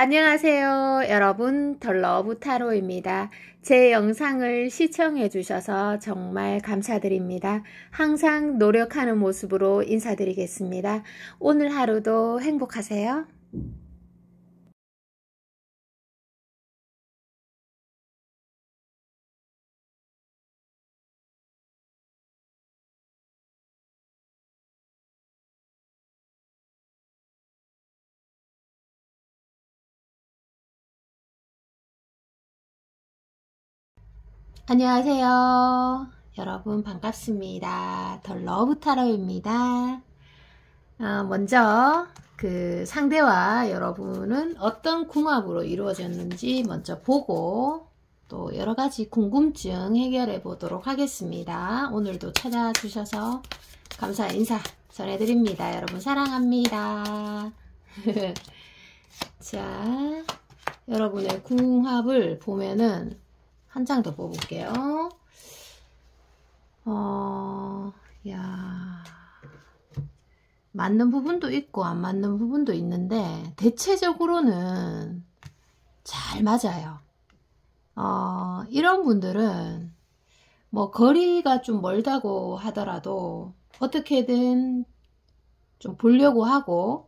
안녕하세요, 여러분. 덜러브 타로입니다. 제 영상을 시청해 주셔서 정말 감사드립니다. 항상 노력하는 모습으로 인사드리겠습니다. 오늘 하루도 행복하세요. 안녕하세요. 여러분 반갑습니다. 덜러브 타로입니다. 먼저 그 상대와 여러분은 어떤 궁합으로 이루어졌는지 먼저 보고 또 여러가지 궁금증 해결해 보도록 하겠습니다. 오늘도 찾아주셔서 감사 인사 전해드립니다. 여러분 사랑합니다. 자, 여러분의 궁합을 보면은 한 장 더 뽑을게요. 맞는 부분도 있고 안 맞는 부분도 있는데 대체적으로는 잘 맞아요. 이런 분들은 뭐 거리가 좀 멀다고 하더라도 어떻게든 좀 보려고 하고,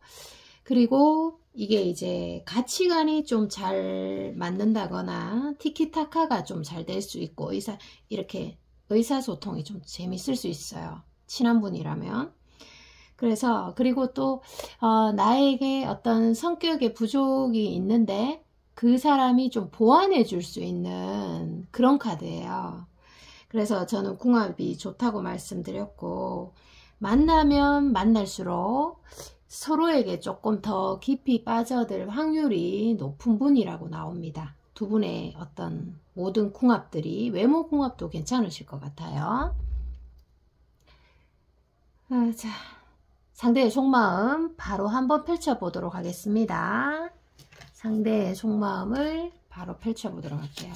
그리고 이게 이제 가치관이 좀 잘 맞는다거나 티키타카가 좀 잘 될 수 있고 이렇게 의사소통이 좀 재밌을 수 있어요. 친한 분이라면. 그래서 그리고 또 나에게 어떤 성격의 부족이 있는데 그 사람이 좀 보완해 줄 수 있는 그런 카드예요. 그래서 저는 궁합이 좋다고 말씀드렸고, 만나면 만날수록 서로에게 조금 더 깊이 빠져들 확률이 높은 분이라고 나옵니다. 두 분의 어떤 모든 궁합들이, 외모 궁합도 괜찮으실 것 같아요. 자, 상대의 속마음 바로 한번 펼쳐보도록 하겠습니다. 상대의 속마음을 바로 펼쳐보도록 할게요.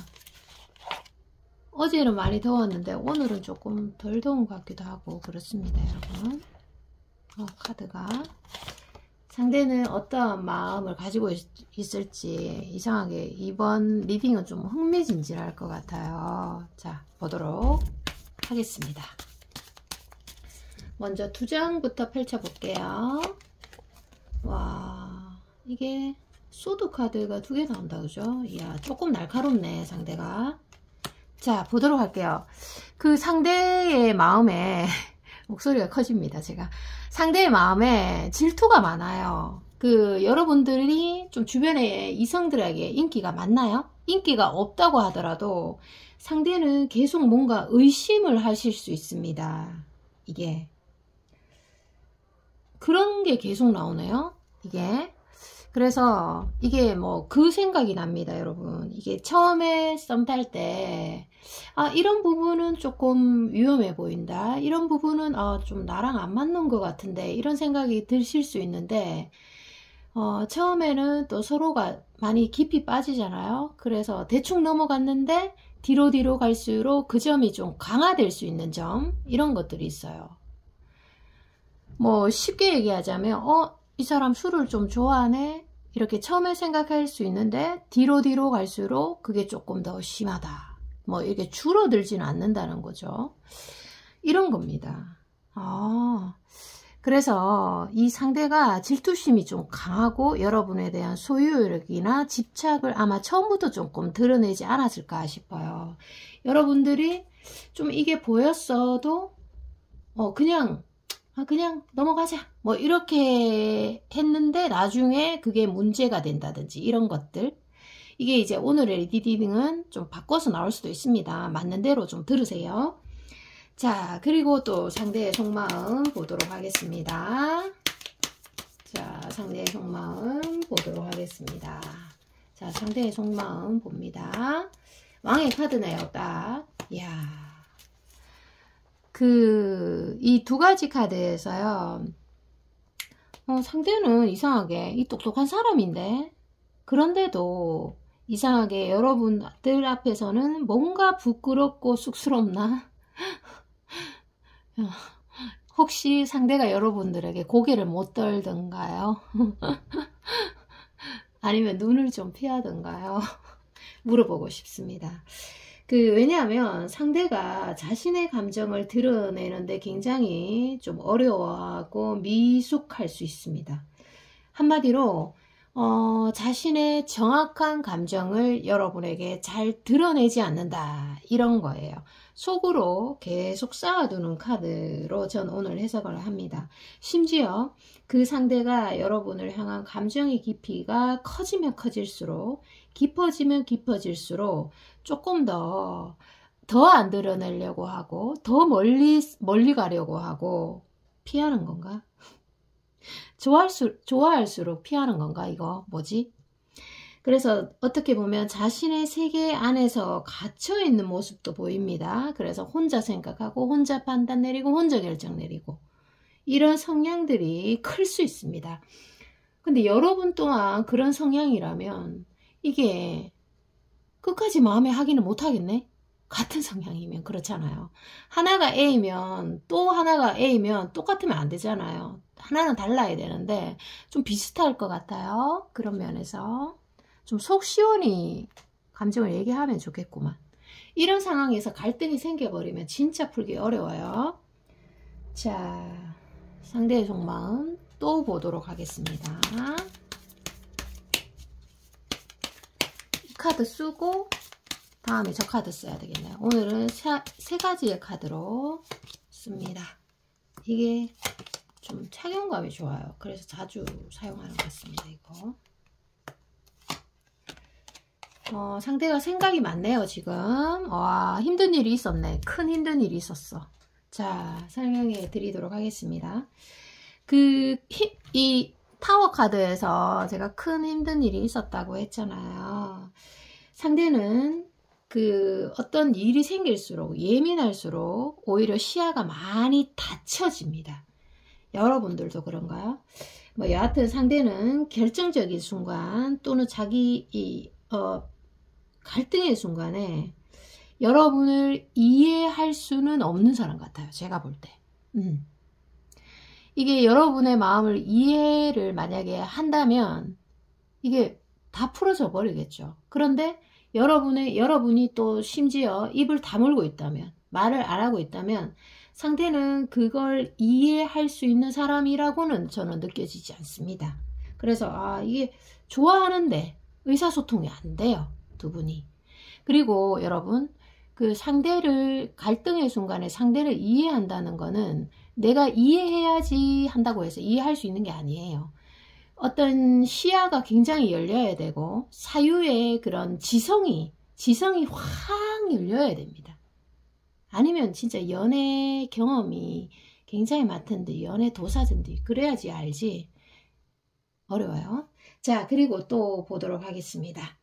어제는 많이 더웠는데 오늘은 조금 덜 더운 것 같기도 하고 그렇습니다, 여러분. 카드가 상대는 어떤 마음을 가지고 있을지 이상하게 이번 리딩은 좀 흥미진진할 것 같아요. 자, 보도록 하겠습니다. 먼저 두 장부터 펼쳐볼게요. 와, 이게 소드 카드가 두 개 나온다, 그죠? 이야, 조금 날카롭네, 상대가. 자, 보도록 할게요. 그 상대의 마음에 목소리가 커집니다, 제가. 상대의 마음에 질투가 많아요. 여러분들이 좀 주변에 이성들에게 인기가 많나요? 인기가 없다고 하더라도 상대는 계속 뭔가 의심을 하실 수 있습니다. 이게. 그런 게 계속 나오네요, 이게. 그래서 이게 뭐 그 생각이 납니다, 여러분. 이게 처음에 썸 탈 때 이런 부분은 조금 위험해 보인다, 이런 부분은 좀 나랑 안 맞는 것 같은데, 이런 생각이 드실 수 있는데 처음에는 또 서로가 많이 깊이 빠지잖아요. 그래서 대충 넘어갔는데 뒤로 갈수록 그 점이 좀 강화될 수 있는 점, 이런 것들이 있어요. 뭐 쉽게 얘기하자면 이 사람 술을 좀 좋아하네, 이렇게 처음에 생각할 수 있는데 뒤로 갈수록 그게 조금 더 심하다, 뭐 이렇게 줄어들지는 않는다는 거죠. 이런 겁니다. 그래서 이 상대가 질투심이 좀 강하고 여러분에 대한 소유욕이나 집착을 아마 처음부터 조금 드러내지 않았을까 싶어요. 여러분들이 좀 이게 보였어도 그냥 넘어가자, 뭐 이렇게 했는데 나중에 그게 문제가 된다든지 이런 것들, 이게 이제 오늘의 리딩은 좀 바꿔서 나올 수도 있습니다. 맞는 대로 좀 들으세요. 자, 그리고 또 상대의 속마음 보도록 하겠습니다. 자, 상대의 속마음 보도록 하겠습니다. 자, 상대의 속마음 봅니다. 왕의 카드네요, 딱. 이야. 이 두 가지 카드에서요, 상대는 이상하게 이 똑똑한 사람인데, 그런데도 이상하게 여러분들 앞에서는 뭔가 부끄럽고 쑥스럽나? 혹시 상대가 여러분들에게 고개를 못 떨던가요? 아니면 눈을 좀 피하던가요? 물어보고 싶습니다. 왜냐하면 상대가 자신의 감정을 드러내는데 굉장히 좀 어려워하고 미숙할 수 있습니다. 한마디로 자신의 정확한 감정을 여러분에게 잘 드러내지 않는다, 이런 거예요. 속으로 계속 쌓아두는 카드로 전 오늘 해석을 합니다. 심지어 그 상대가 여러분을 향한 감정의 깊이가 커지면 커질수록, 깊어지면 깊어질수록 조금 더 안 드러내려고 하고, 더 멀리 가려고 하고, 피하는 건가? 좋아할수록 피하는 건가? 이거 뭐지? 그래서 어떻게 보면 자신의 세계 안에서 갇혀 있는 모습도 보입니다. 그래서 혼자 생각하고, 혼자 판단 내리고, 혼자 결정 내리고, 이런 성향들이 클 수 있습니다. 근데 여러분 또한 그런 성향이라면 이게 끝까지 마음에 하기는 못하겠네? 같은 성향이면. 그렇잖아요. 하나가 A면 또 하나가 A면 똑같으면 안 되잖아요. 하나는 달라야 되는데 좀 비슷할 것 같아요. 그런 면에서 좀 속 시원히 감정을 얘기하면 좋겠구만. 이런 상황에서 갈등이 생겨버리면 진짜 풀기 어려워요. 자, 상대의 속마음 또 보도록 하겠습니다. 이 카드 쓰고 다음에 저 카드 써야 되겠네요. 오늘은 세 가지의 카드로 씁니다. 이게 좀 착용감이 좋아요. 그래서 자주 사용하는 것 같습니다. 이거. 상대가 생각이 많네요. 지금. 와, 힘든 일이 있었네. 큰 힘든 일이 있었어. 자, 설명해 드리도록 하겠습니다. 이 타워 카드에서 제가 큰 힘든 일이 있었다고 했잖아요. 상대는 어떤 일이 생길수록, 예민할수록 오히려 시야가 많이 닫혀집니다. 여러분들도 그런가요? 뭐 여하튼 상대는 결정적인 순간 또는 자기 갈등의 순간에 여러분을 이해할 수는 없는 사람 같아요. 제가 볼 때. 이게 여러분의 마음을 이해를 만약에 한다면 이게 다 풀어져 버리겠죠. 그런데 여러분이 또 심지어 입을 다물고 있다면, 말을 안 하고 있다면 상대는 그걸 이해할 수 있는 사람이라고는 저는 느껴지지 않습니다. 그래서 이게 좋아하는데 의사소통이 안 돼요. 두 분이. 그리고 여러분, 갈등의 순간에 상대를 이해한다는 거는 내가 이해해야지 한다고 해서 이해할 수 있는 게 아니에요. 어떤 시야가 굉장히 열려야 되고 사유의 그런 지성이 확 열려야 됩니다. 아니면 진짜 연애 경험이 굉장히 많던데 연애 도사든지 그래야지 알지. 어려워요. 자, 그리고 또 보도록 하겠습니다.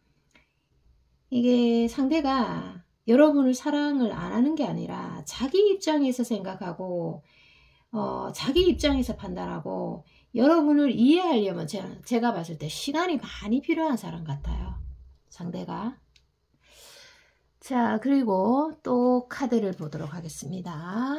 이게 상대가 여러분을 사랑을 안 하는 게 아니라 자기 입장에서 생각하고 자기 입장에서 판단하고 여러분을 이해하려면 제가 봤을 때 시간이 많이 필요한 사람 같아요. 상대가. 자, 그리고 또 카드를 보도록 하겠습니다.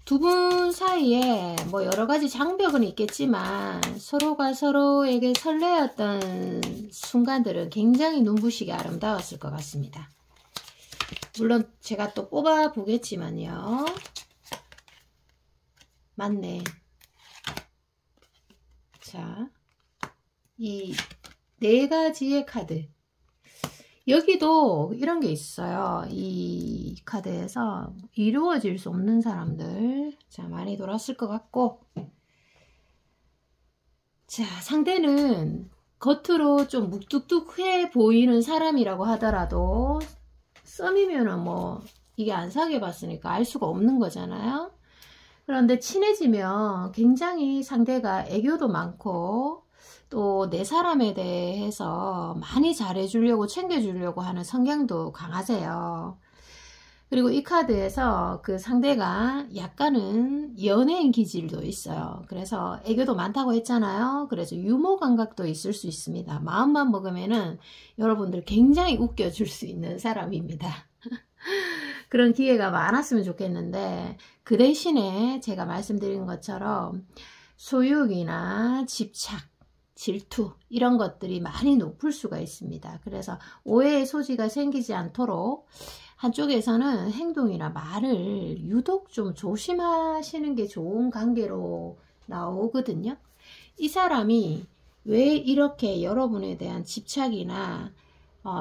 두 분 사이에 뭐 여러 가지 장벽은 있겠지만 서로가 서로에게 설레었던 순간들은 굉장히 눈부시게 아름다웠을 것 같습니다. 물론 제가 또 뽑아 보겠지만요. 맞네. 자, 이 네 가지의 카드. 여기도 이런 게 있어요. 이 카드에서 이루어질 수 없는 사람들. 자, 많이 돌았을 것 같고. 자, 상대는 겉으로 좀 묵뚝뚝해 보이는 사람이라고 하더라도 썸이면은 뭐 이게 안 사귀어 봤으니까 알 수가 없는 거잖아요. 그런데 친해지면 굉장히 상대가 애교도 많고 또 내 사람에 대해서 많이 잘해주려고 챙겨주려고 하는 성향도 강하세요. 그리고 이 카드에서 그 상대가 약간은 연예인 기질도 있어요. 그래서 애교도 많다고 했잖아요. 그래서 유머 감각도 있을 수 있습니다. 마음만 먹으면은 여러분들 굉장히 웃겨줄 수 있는 사람입니다. 그런 기회가 많았으면 좋겠는데 그 대신에 제가 말씀드린 것처럼 소유욕이나 집착, 질투 이런 것들이 많이 높을 수가 있습니다. 그래서 오해의 소지가 생기지 않도록 한쪽에서는 행동이나 말을 유독 좀 조심하시는 게 좋은 관계로 나오거든요. 이 사람이 왜 이렇게 여러분에 대한 집착이나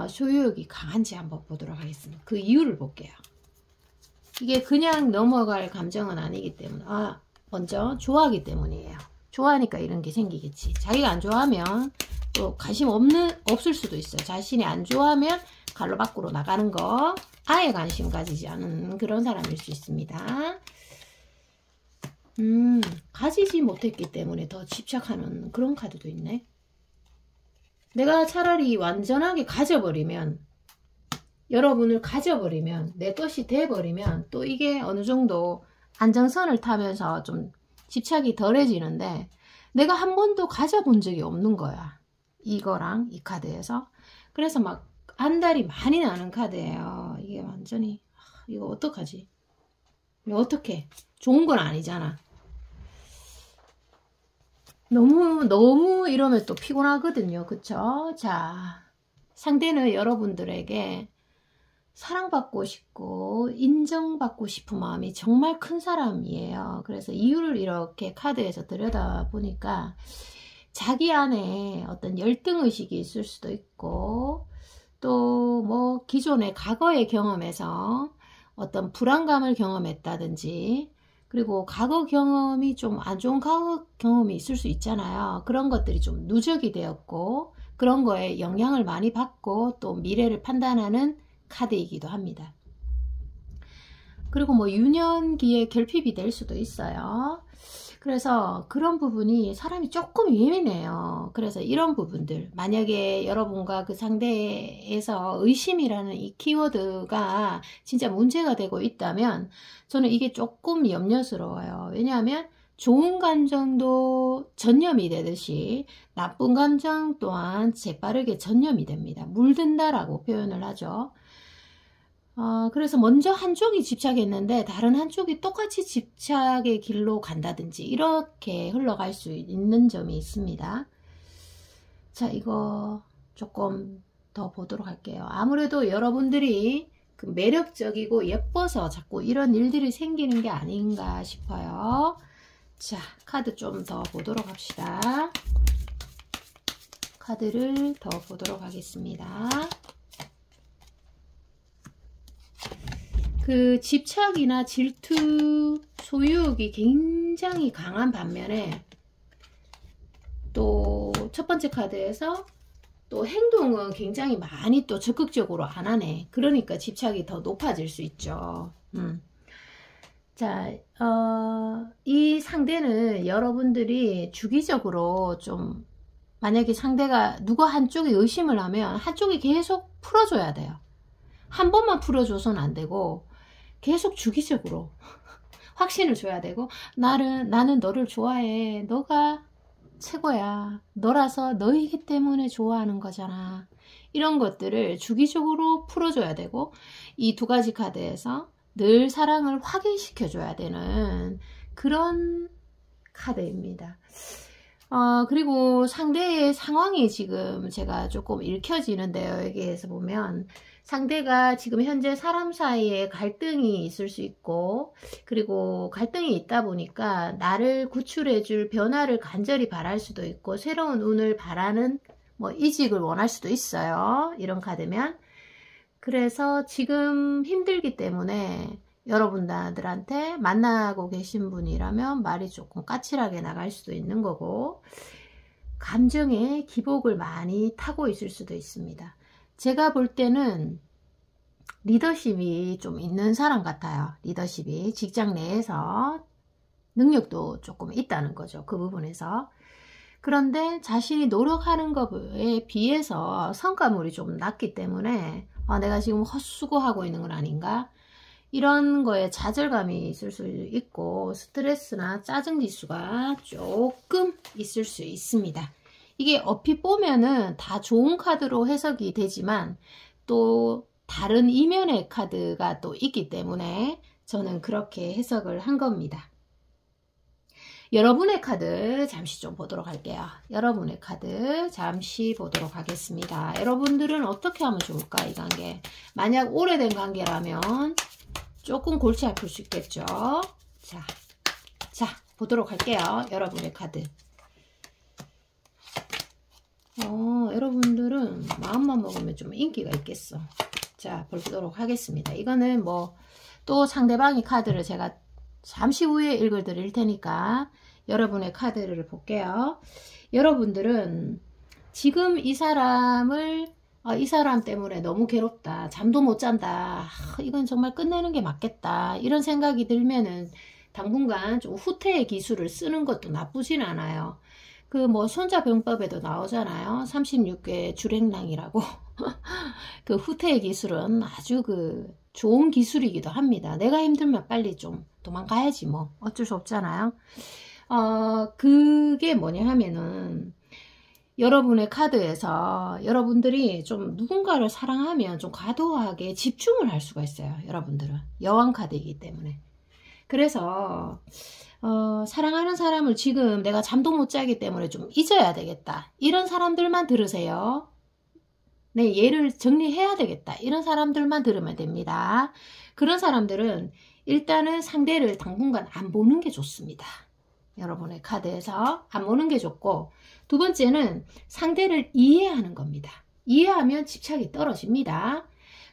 소유욕이 강한지 한번 보도록 하겠습니다. 그 이유를 볼게요. 이게 그냥 넘어갈 감정은 아니기 때문에 먼저 좋아하기 때문이에요. 좋아하니까 이런 게 생기겠지. 자기가 안 좋아하면 또 관심 없을 수도 있어요. 자신이 안 좋아하면 갈로 밖으로 나가는 거 아예 관심 가지지 않은 그런 사람일 수 있습니다. 가지지 못했기 때문에 더 집착하는 그런 카드도 있네. 내가 차라리 완전하게 가져버리면, 여러분을 가져버리면, 내 것이 돼버리면 또 이게 어느 정도 안정선을 타면서 좀 집착이 덜해지는데, 내가 한 번도 가져본 적이 없는 거야. 이거랑 이 카드에서. 그래서 막 안달이 많이 나는 카드예요. 이게 완전히 이거 어떡하지? 이거 어떡해? 좋은 건 아니잖아. 너무 이러면 또 피곤하거든요. 그쵸? 자, 상대는 여러분들에게 사랑받고 싶고 인정받고 싶은 마음이 정말 큰 사람이에요. 그래서 이유를 이렇게 카드에서 들여다보니까 자기 안에 어떤 열등의식이 있을 수도 있고, 또 뭐 기존의 과거의 경험에서 어떤 불안감을 경험했다든지, 그리고 과거 경험이 좀 안 좋은 과거 경험이 있을 수 있잖아요. 그런 것들이 좀 누적이 되었고, 그런 거에 영향을 많이 받고 또 미래를 판단하는 카드이기도 합니다. 그리고 뭐 유년기에 결핍이 될 수도 있어요. 그래서 그런 부분이 사람이 조금 예민해요. 그래서 이런 부분들, 만약에 여러분과 그 상대에서 의심이라는 이 키워드가 진짜 문제가 되고 있다면 저는 이게 조금 염려스러워요. 왜냐하면 좋은 감정도 전염이 되듯이 나쁜 감정 또한 재빠르게 전염이 됩니다. 물든다라고 표현을 하죠. 그래서 먼저 한쪽이 집착했는데 다른 한쪽이 똑같이 집착의 길로 간다든지 이렇게 흘러갈 수 있는 점이 있습니다. 자, 이거 조금 더 보도록 할게요. 아무래도 여러분들이 그 매력적이고 예뻐서 자꾸 이런 일들이 생기는 게 아닌가 싶어요. 자, 카드 좀 더 보도록 합시다. 카드를 더 보도록 하겠습니다. 그 집착이나 질투, 소유욕이 굉장히 강한 반면에 또 첫 번째 카드에서 또 행동은 굉장히 많이 또 적극적으로 안 하네. 그러니까 집착이 더 높아질 수 있죠. 자, 이 상대는 여러분들이 주기적으로 좀, 만약에 상대가 누구 한쪽이 의심을 하면 한쪽이 계속 풀어줘야 돼요. 한 번만 풀어줘서는 안 되고 계속 주기적으로 확신을 줘야 되고, 나는 너를 좋아해. 너가 최고야. 너라서 너이기 때문에 좋아하는 거잖아. 이런 것들을 주기적으로 풀어줘야 되고, 이 두 가지 카드에서 늘 사랑을 확인시켜 줘야 되는 그런 카드입니다. 그리고 상대의 상황이 지금 제가 조금 읽혀지는데요. 여기에서 보면 상대가 지금 현재 사람 사이에 갈등이 있을 수 있고, 그리고 갈등이 있다 보니까 나를 구출해 줄 변화를 간절히 바랄 수도 있고, 새로운 운을 바라는 뭐 이직을 원할 수도 있어요. 이런 카드면. 그래서 지금 힘들기 때문에 여러분들한테 만나고 계신 분이라면 말이 조금 까칠하게 나갈 수도 있는 거고, 감정의 기복을 많이 타고 있을 수도 있습니다. 제가 볼 때는 리더십이 좀 있는 사람 같아요. 리더십이 직장 내에서 능력도 조금 있다는 거죠. 그 부분에서. 그런데 자신이 노력하는 것에 비해서 성과물이 좀 낮기 때문에 내가 지금 헛수고하고 있는 건 아닌가? 이런 거에 좌절감이 있을 수 있고, 스트레스나 짜증 지수가 조금 있을 수 있습니다. 이게 얼핏 보면은 다 좋은 카드로 해석이 되지만 또 다른 이면의 카드가 또 있기 때문에 저는 그렇게 해석을 한 겁니다. 여러분의 카드 잠시 좀 보도록 할게요. 여러분의 카드 잠시 보도록 하겠습니다. 여러분들은 어떻게 하면 좋을까, 이 관계? 만약 오래된 관계라면 조금 골치 아플 수 있겠죠. 자, 보도록 할게요. 여러분의 카드. 여러분들은 마음만 먹으면 좀 인기가 있겠어. 자, 보도록 하겠습니다. 이거는 뭐 또 상대방의 카드를 제가 잠시 후에 읽어 드릴 테니까 여러분의 카드를 볼게요. 여러분들은 지금 이 사람 때문에 너무 괴롭다, 잠도 못 잔다, 이건 정말 끝내는 게 맞겠다, 이런 생각이 들면은 당분간 좀 후퇴의 기술을 쓰는 것도 나쁘진 않아요. 그 뭐 손자병법에도 나오잖아요. 36개 주랭랑이라고. 그 후퇴의 기술은 아주 그 좋은 기술이기도 합니다. 내가 힘들면 빨리 좀 도망가야지 뭐 어쩔 수 없잖아요. 그게 뭐냐 하면은 여러분의 카드에서 여러분들이 좀 누군가를 사랑하면 좀 과도하게 집중을 할 수가 있어요. 여러분들은 여왕 카드이기 때문에. 그래서 사랑하는 사람을 지금 내가 잠도 못 자기 때문에 좀 잊어야 되겠다, 이런 사람들만 들으세요. 네, 얘를 정리해야 되겠다, 이런 사람들만 들으면 됩니다. 그런 사람들은 일단은 상대를 당분간 안 보는 게 좋습니다. 여러분의 카드에서 안 보는 게 좋고, 두 번째는 상대를 이해하는 겁니다. 이해하면 집착이 떨어집니다.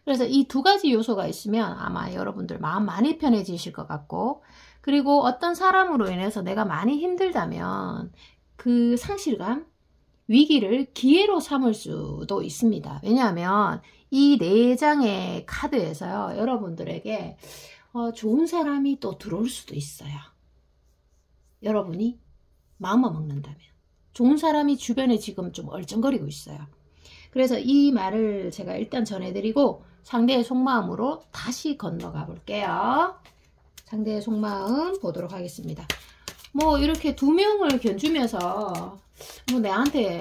그래서 이 두 가지 요소가 있으면 아마 여러분들 마음 많이 편해지실 것 같고, 그리고 어떤 사람으로 인해서 내가 많이 힘들다면 그 상실감, 위기를 기회로 삼을 수도 있습니다. 왜냐하면 이 4장의 카드에서요, 여러분들에게 좋은 사람이 또 들어올 수도 있어요. 여러분이 마음만 먹는다면. 좋은 사람이 주변에 지금 좀 얼쩡거리고 있어요. 그래서 이 말을 제가 일단 전해드리고 상대의 속마음으로 다시 건너가 볼게요. 상대의 속마음 보도록 하겠습니다. 뭐 이렇게 두 명을 견주면서 뭐 내한테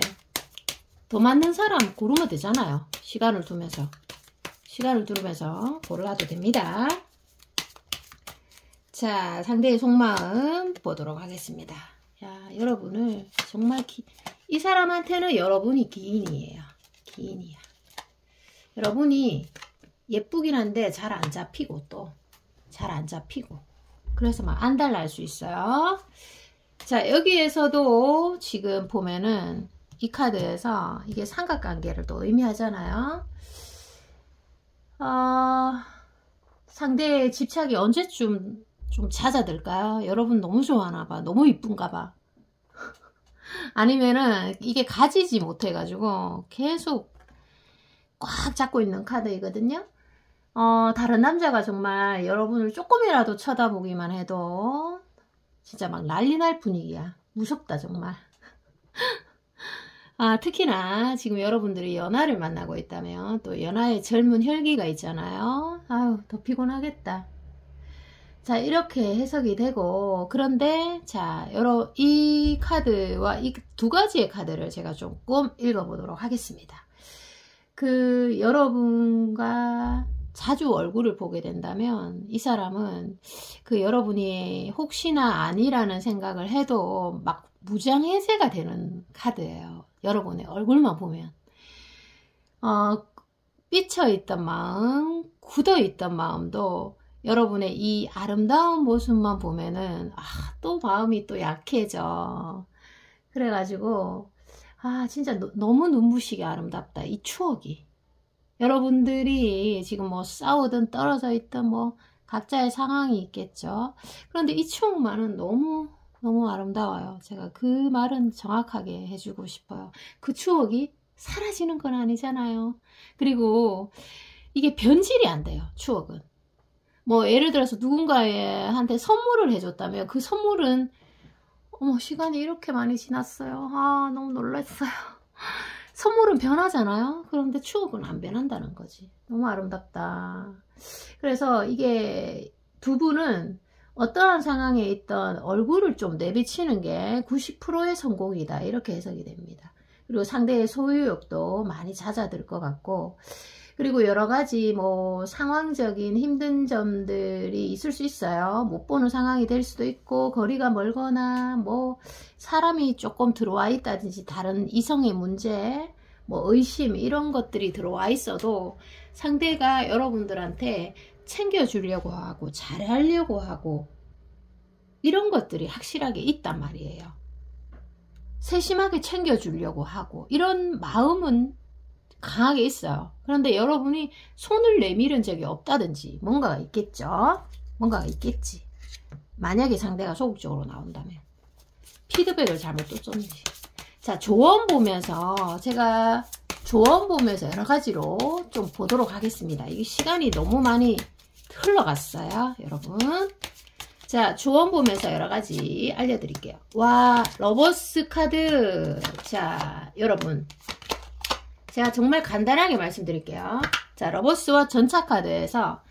더 맞는 사람 고르면 되잖아요. 시간을 두면서 고르셔도 됩니다. 자, 상대의 속마음 보도록 하겠습니다. 야, 여러분을 정말 이 사람한테는 여러분이 기인이에요. 기인이야. 여러분이 예쁘긴 한데 잘 안 잡히고, 또 잘 안 잡히고, 그래서 막 안달날 수 있어요. 자, 여기에서도 지금 보면은 이 카드에서 이게 삼각관계를 또 의미하잖아요. 상대의 집착이 언제쯤 좀 잦아들까요? 여러분 너무 좋아하나봐, 너무 이쁜가봐. 아니면은 이게 가지지 못해가지고 계속 꽉 잡고 있는 카드이거든요. 다른 남자가 정말 여러분을 조금이라도 쳐다보기만 해도 진짜 막 난리 날 분위기야. 무섭다 정말. 특히나 지금 여러분들이 연하를 만나고 있다면 또 연하의 젊은 혈기가 있잖아요. 아유, 더 피곤하겠다. 자, 이렇게 해석이 되고, 그런데 자, 이 카드와 이 두 가지의 카드를 제가 조금 읽어보도록 하겠습니다. 여러분과 자주 얼굴을 보게 된다면 이 사람은 여러분이 혹시나 아니라는 생각을 해도 막 무장해제가 되는 카드예요. 여러분의 얼굴만 보면 삐쳐있던 마음, 굳어있던 마음도 여러분의 이 아름다운 모습만 보면은 또 마음이 또 약해져. 그래가지고 진짜 너무 눈부시게 아름답다, 이 추억이. 여러분들이 지금 뭐 싸우든 떨어져 있든 뭐 각자의 상황이 있겠죠. 그런데 이 추억만은 너무 아름다워요. 제가 그 말은 정확하게 해주고 싶어요. 그 추억이 사라지는 건 아니잖아요. 그리고 이게 변질이 안 돼요. 추억은 뭐 예를 들어서 누군가한테 선물을 해줬다면 그 선물은 시간이 이렇게 많이 지났어요. 너무 놀랐어요. 선물은 변하잖아요. 그런데 추억은 안 변한다는 거지. 너무 아름답다. 그래서 이게 두 분은 어떠한 상황에 있던 얼굴을 좀 내비치는 게 90%의 성공이다, 이렇게 해석이 됩니다. 그리고 상대의 소유욕도 많이 잦아들 것 같고, 그리고 여러 가지 뭐 상황적인 힘든 점들이 있을 수 있어요. 못 보는 상황이 될 수도 있고, 거리가 멀거나 뭐 사람이 조금 들어와 있다든지 다른 이성의 문제, 뭐 의심 이런 것들이 들어와 있어도 상대가 여러분들한테 챙겨주려고 하고 잘하려고 하고 이런 것들이 확실하게 있단 말이에요. 세심하게 챙겨주려고 하고 이런 마음은 강하게 있어요. 그런데 여러분이 손을 내밀은 적이 없다든지 뭔가가 있겠죠. 뭔가가 있겠지. 만약에 상대가 소극적으로 나온다면 피드백을 잘못 줬는지. 자, 조언 보면서 제가 조언 보면서 여러 가지로 좀 보도록 하겠습니다. 이게 시간이 너무 많이 흘러갔어요, 여러분. 자, 조언 보면서 여러 가지 알려드릴게요. 와, 러버스 카드. 자, 여러분. 제가 정말 간단하게 말씀드릴게요. 자, 러버스와 전차 카드에서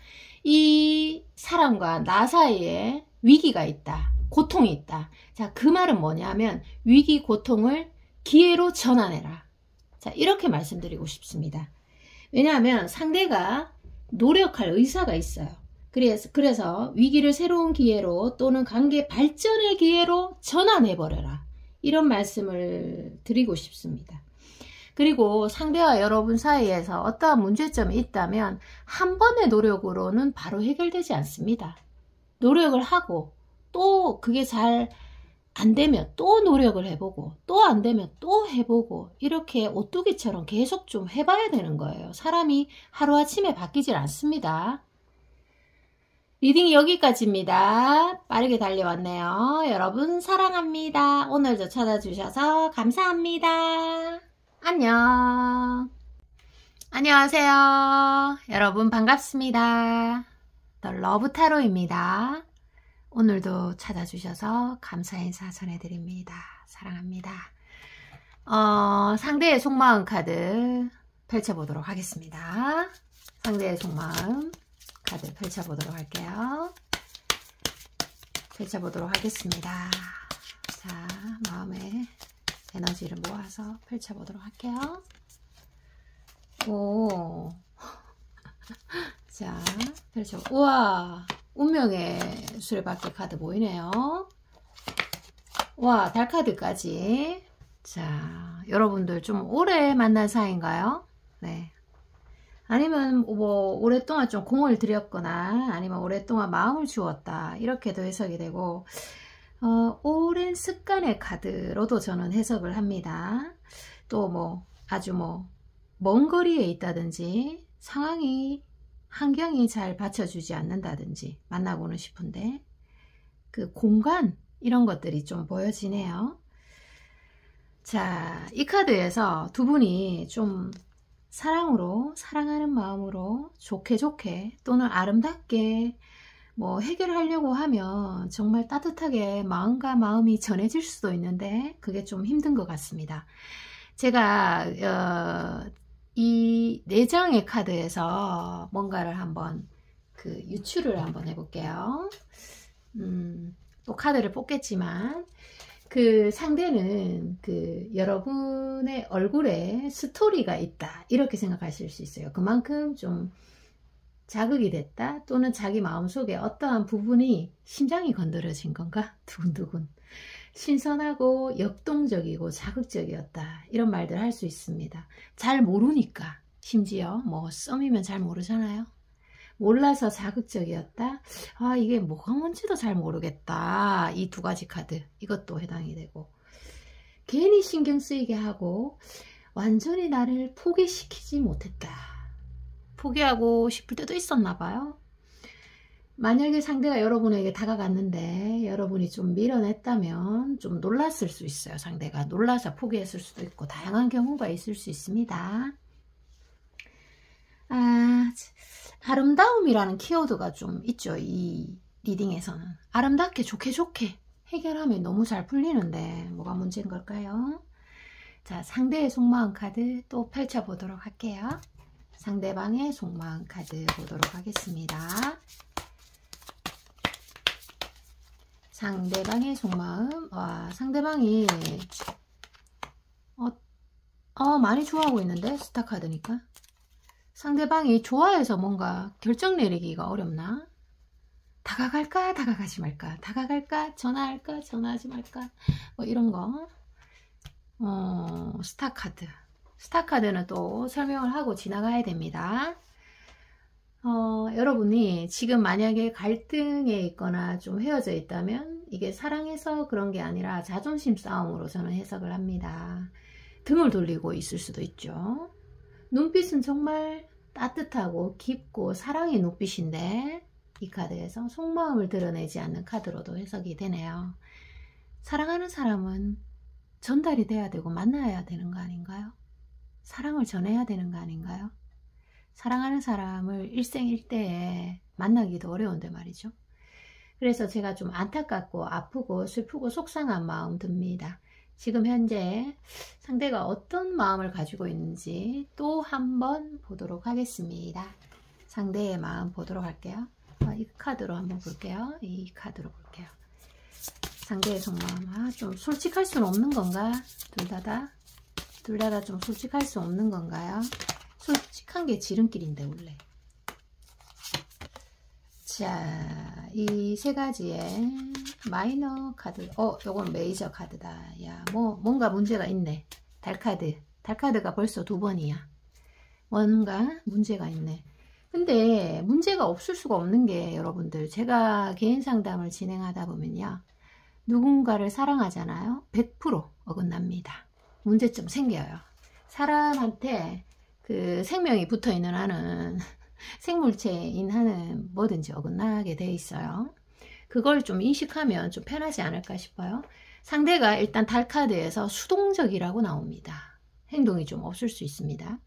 이 사람과 나 사이에 위기가 있다. 고통이 있다. 자, 그 말은 뭐냐면 위기, 고통을 기회로 전환해라. 자, 이렇게 말씀드리고 싶습니다. 왜냐하면 상대가 노력할 의사가 있어요. 그래서 위기를 새로운 기회로 또는 관계 발전의 기회로 전환해버려라. 이런 말씀을 드리고 싶습니다. 그리고 상대와 여러분 사이에서 어떠한 문제점이 있다면 한 번의 노력으로는 바로 해결되지 않습니다. 노력을 하고 또 그게 잘 안되면 또 노력을 해보고 또 안되면 또 해보고 이렇게 오뚜기처럼 계속 좀 해봐야 되는 거예요. 사람이 하루아침에 바뀌질 않습니다. 리딩이 여기까지입니다. 빠르게 달려왔네요. 여러분 사랑합니다. 오늘도 찾아주셔서 감사합니다. 안녕. 안녕하세요. 여러분 반갑습니다. 더 러브타로입니다. 오늘도 찾아주셔서 감사 인사 전해드립니다. 사랑합니다. 상대의 속마음 카드 펼쳐보도록 하겠습니다. 상대의 속마음 카드 펼쳐보도록 할게요. 펼쳐보도록 하겠습니다. 자, 마음의 에너지를 모아서 펼쳐보도록 할게요. 오. 자, 펼쳐. 우와. 운명의 수레바퀴 카드 보이네요. 와, 달 카드까지. 자, 여러분들 좀 오래 만난 사이인가요? 네. 아니면 뭐 오랫동안 좀 공을 들였거나 아니면 오랫동안 마음을 주었다. 이렇게도 해석이 되고 오랜 습관의 카드로도 저는 해석을 합니다. 또 뭐 아주 뭐 먼 거리에 있다든지 상황이 환경이 잘 받쳐주지 않는다든지 만나고는 싶은데 그 공간 이런 것들이 좀 보여지네요. 자, 이 카드에서 두 분이 좀 사랑으로 사랑하는 마음으로 좋게 또는 아름답게 뭐 해결하려고 하면 정말 따뜻하게 마음과 마음이 전해질 수도 있는데 그게 좀 힘든 것 같습니다. 제가 이 4장의 카드에서 뭔가를 한번 유추를 한번 해볼게요. 또 카드를 뽑겠지만 그 상대는 여러분의 얼굴에 스토리가 있다 이렇게 생각하실 수 있어요. 그만큼 좀 자극이 됐다 또는 자기 마음속에 어떠한 부분이 심장이 건드려진 건가 두근두근 신선하고 역동적이고 자극적이었다 이런 말들 할 수 있습니다. 잘 모르니까 심지어 뭐 썸이면 잘 모르잖아요. 몰라서 자극적이었다. 아, 이게 뭐가 뭔지도 잘 모르겠다. 이 두 가지 카드 이것도 해당이 되고 괜히 신경 쓰이게 하고 완전히 나를 포기시키지 못했다. 포기하고 싶을 때도 있었나 봐요. 만약에 상대가 여러분에게 다가갔는데 여러분이 좀 밀어냈다면 좀 놀랐을 수 있어요. 상대가 놀라서 포기했을 수도 있고 다양한 경우가 있을 수 있습니다. 아름다움이라는 키워드가 좀 있죠. 이 리딩에서는 아름답게 좋게 해결하면 너무 잘 풀리는데 뭐가 문제인 걸까요? 자, 상대의 속마음 카드 또 펼쳐보도록 할게요. 상대방의 속마음 카드 보도록 하겠습니다. 상대방의 속마음. 와, 상대방이 많이 좋아하고 있는데 스타 카드니까 상대방이 좋아해서 뭔가 결정 내리기가 어렵나? 다가갈까? 다가가지 말까? 다가갈까? 전화할까? 전화하지 말까? 뭐 이런 거. 스타카드. 스타카드는 또 설명을 하고 지나가야 됩니다. 여러분이 지금 만약에 갈등에 있거나 좀 헤어져 있다면 이게 사랑해서 그런 게 아니라 자존심 싸움으로 저는 해석을 합니다. 등을 돌리고 있을 수도 있죠. 눈빛은 정말 따뜻하고 깊고 사랑의 눈빛인데 이 카드에서 속마음을 드러내지 않는 카드로도 해석이 되네요. 사랑하는 사람은 전달이 돼야 되고 만나야 되는 거 아닌가요? 사랑을 전해야 되는 거 아닌가요? 사랑하는 사람을 일생일대에 만나기도 어려운데 말이죠. 그래서 제가 좀 안타깝고 아프고 슬프고 속상한 마음 듭니다. 지금 현재 상대가 어떤 마음을 가지고 있는지 또 한번 보도록 하겠습니다. 상대의 마음 보도록 할게요. 이 카드로 한번 볼게요. 이 카드로 볼게요. 상대의 속마음. 좀 솔직할 수는 없는 건가? 둘 다 좀 솔직할 수 없는 건가요? 솔직한 게 지름길인데 원래. 자, 이 세 가지의 마이너 카드. 요건 메이저 카드다. 야, 뭔가 문제가 있네. 달카드가 벌써 2번이야. 뭔가 문제가 있네. 근데 문제가 없을 수가 없는 게 여러분들, 제가 개인 상담을 진행하다 보면요, 누군가를 사랑하잖아요. 100% 어긋납니다. 문제점 생겨요. 사람한테 그 생명이 붙어 있는 한은 생물체인 한은 뭐든지 어긋나게 돼 있어요. 그걸 좀 인식하면 좀 편하지 않을까 싶어요. 상대가 일단 달카드에서 수동적이라고 나옵니다. 행동이 좀 없을 수 있습니다.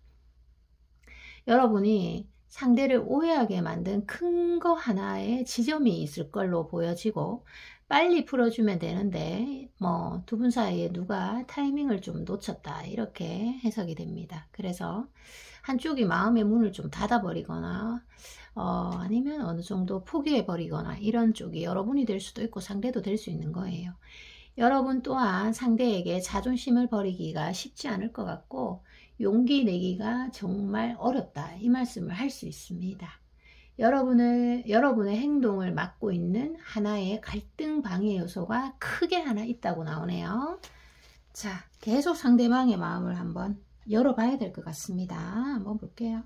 여러분이 상대를 오해하게 만든 큰 거 하나의 지점이 있을 걸로 보여지고 빨리 풀어주면 되는데 뭐 두 분 사이에 누가 타이밍을 좀 놓쳤다 이렇게 해석이 됩니다. 그래서 한쪽이 마음의 문을 좀 닫아버리거나 아니면 어느 정도 포기해버리거나 이런 쪽이 여러분이 될 수도 있고 상대도 될 수 있는 거예요. 여러분 또한 상대에게 자존심을 버리기가 쉽지 않을 것 같고 용기 내기가 정말 어렵다 이 말씀을 할 수 있습니다. 여러분의 행동을 막고 있는 하나의 갈등 방해 요소가 크게 하나 있다고 나오네요. 자, 계속 상대방의 마음을 한번 열어봐야 될 것 같습니다. 한번 볼게요.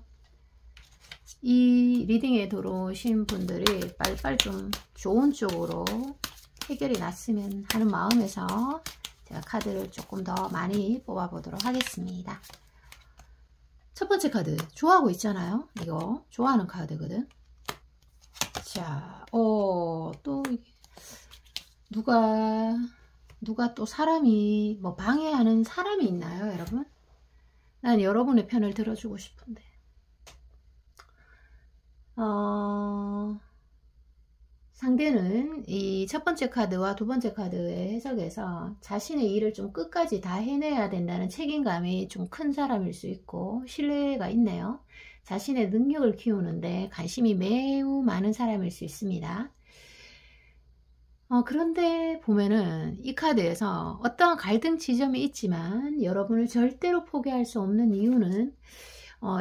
이 리딩에 들어오신 분들이 빨리빨리 좀 좋은 쪽으로 해결이 났으면 하는 마음에서 제가 카드를 조금 더 많이 뽑아보도록 하겠습니다. 첫 번째 카드 좋아하고 있잖아요. 이거 좋아하는 카드거든. 자, 또 누가 또 사람이 뭐 방해하는 사람이 있나요, 여러분? 난 여러분의 편을 들어주고 싶은데. 상대는 이 첫 번째 카드와 두 번째 카드의 해석에서 자신의 일을 좀 끝까지 다 해내야 된다는 책임감이 좀 큰 사람일 수 있고 신뢰가 있네요. 자신의 능력을 키우는데 관심이 매우 많은 사람일 수 있습니다. 그런데 보면은 이 카드에서 어떤 갈등 지점이 있지만 여러분을 절대로 포기할 수 없는 이유는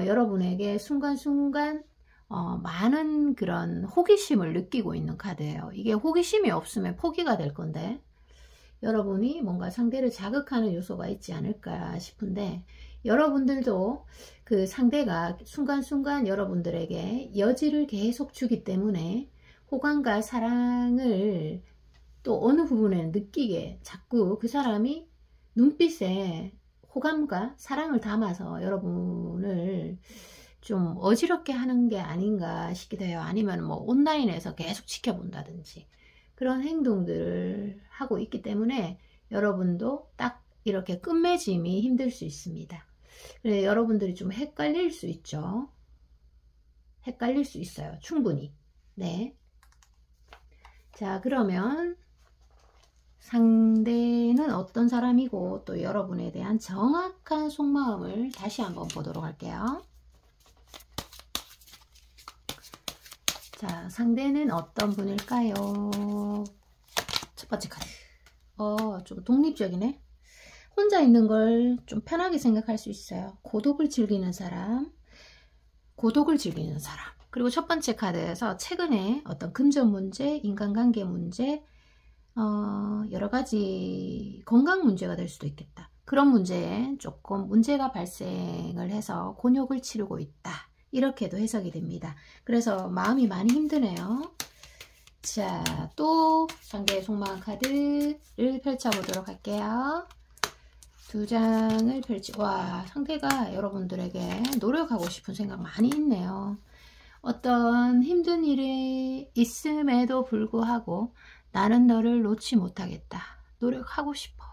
여러분에게 순간순간 많은 그런 호기심을 느끼고 있는 카드예요. 이게 호기심이 없으면 포기가 될 건데 여러분이 뭔가 상대를 자극하는 요소가 있지 않을까 싶은데 여러분들도 그 상대가 순간순간 여러분들에게 여지를 계속 주기 때문에 호감과 사랑을 또 어느 부분에 느끼게 자꾸 그 사람이 눈빛에 호감과 사랑을 담아서 여러분을 좀 어지럽게 하는 게 아닌가 싶기도 해요. 아니면 뭐 온라인에서 계속 지켜본다든지 그런 행동들을 하고 있기 때문에 여러분도 딱 이렇게 끝맺음이 힘들 수 있습니다. 그래서 여러분들이 좀 헷갈릴 수 있죠. 헷갈릴 수 있어요. 충분히. 네. 자, 그러면 상대는 어떤 사람이고 또 여러분에 대한 정확한 속마음을 다시 한번 보도록 할게요. 자, 상대는 어떤 분일까요? 첫 번째 카드. 좀 독립적이네. 혼자 있는 걸 좀 편하게 생각할 수 있어요. 고독을 즐기는 사람. 고독을 즐기는 사람. 그리고 첫 번째 카드에서 최근에 어떤 금전 문제, 인간관계 문제, 여러 가지 건강 문제가 될 수도 있겠다. 그런 문제에 조금 문제가 발생을 해서 곤욕을 치르고 있다. 이렇게도 해석이 됩니다. 그래서 마음이 많이 힘드네요. 자, 또 상대의 속마음 카드를 펼쳐보도록 할게요. 두 장을 와, 상대가 여러분들에게 노력하고 싶은 생각 많이 있네요. 어떤 힘든 일이 있음에도 불구하고 나는 너를 놓지 못하겠다. 노력하고 싶어.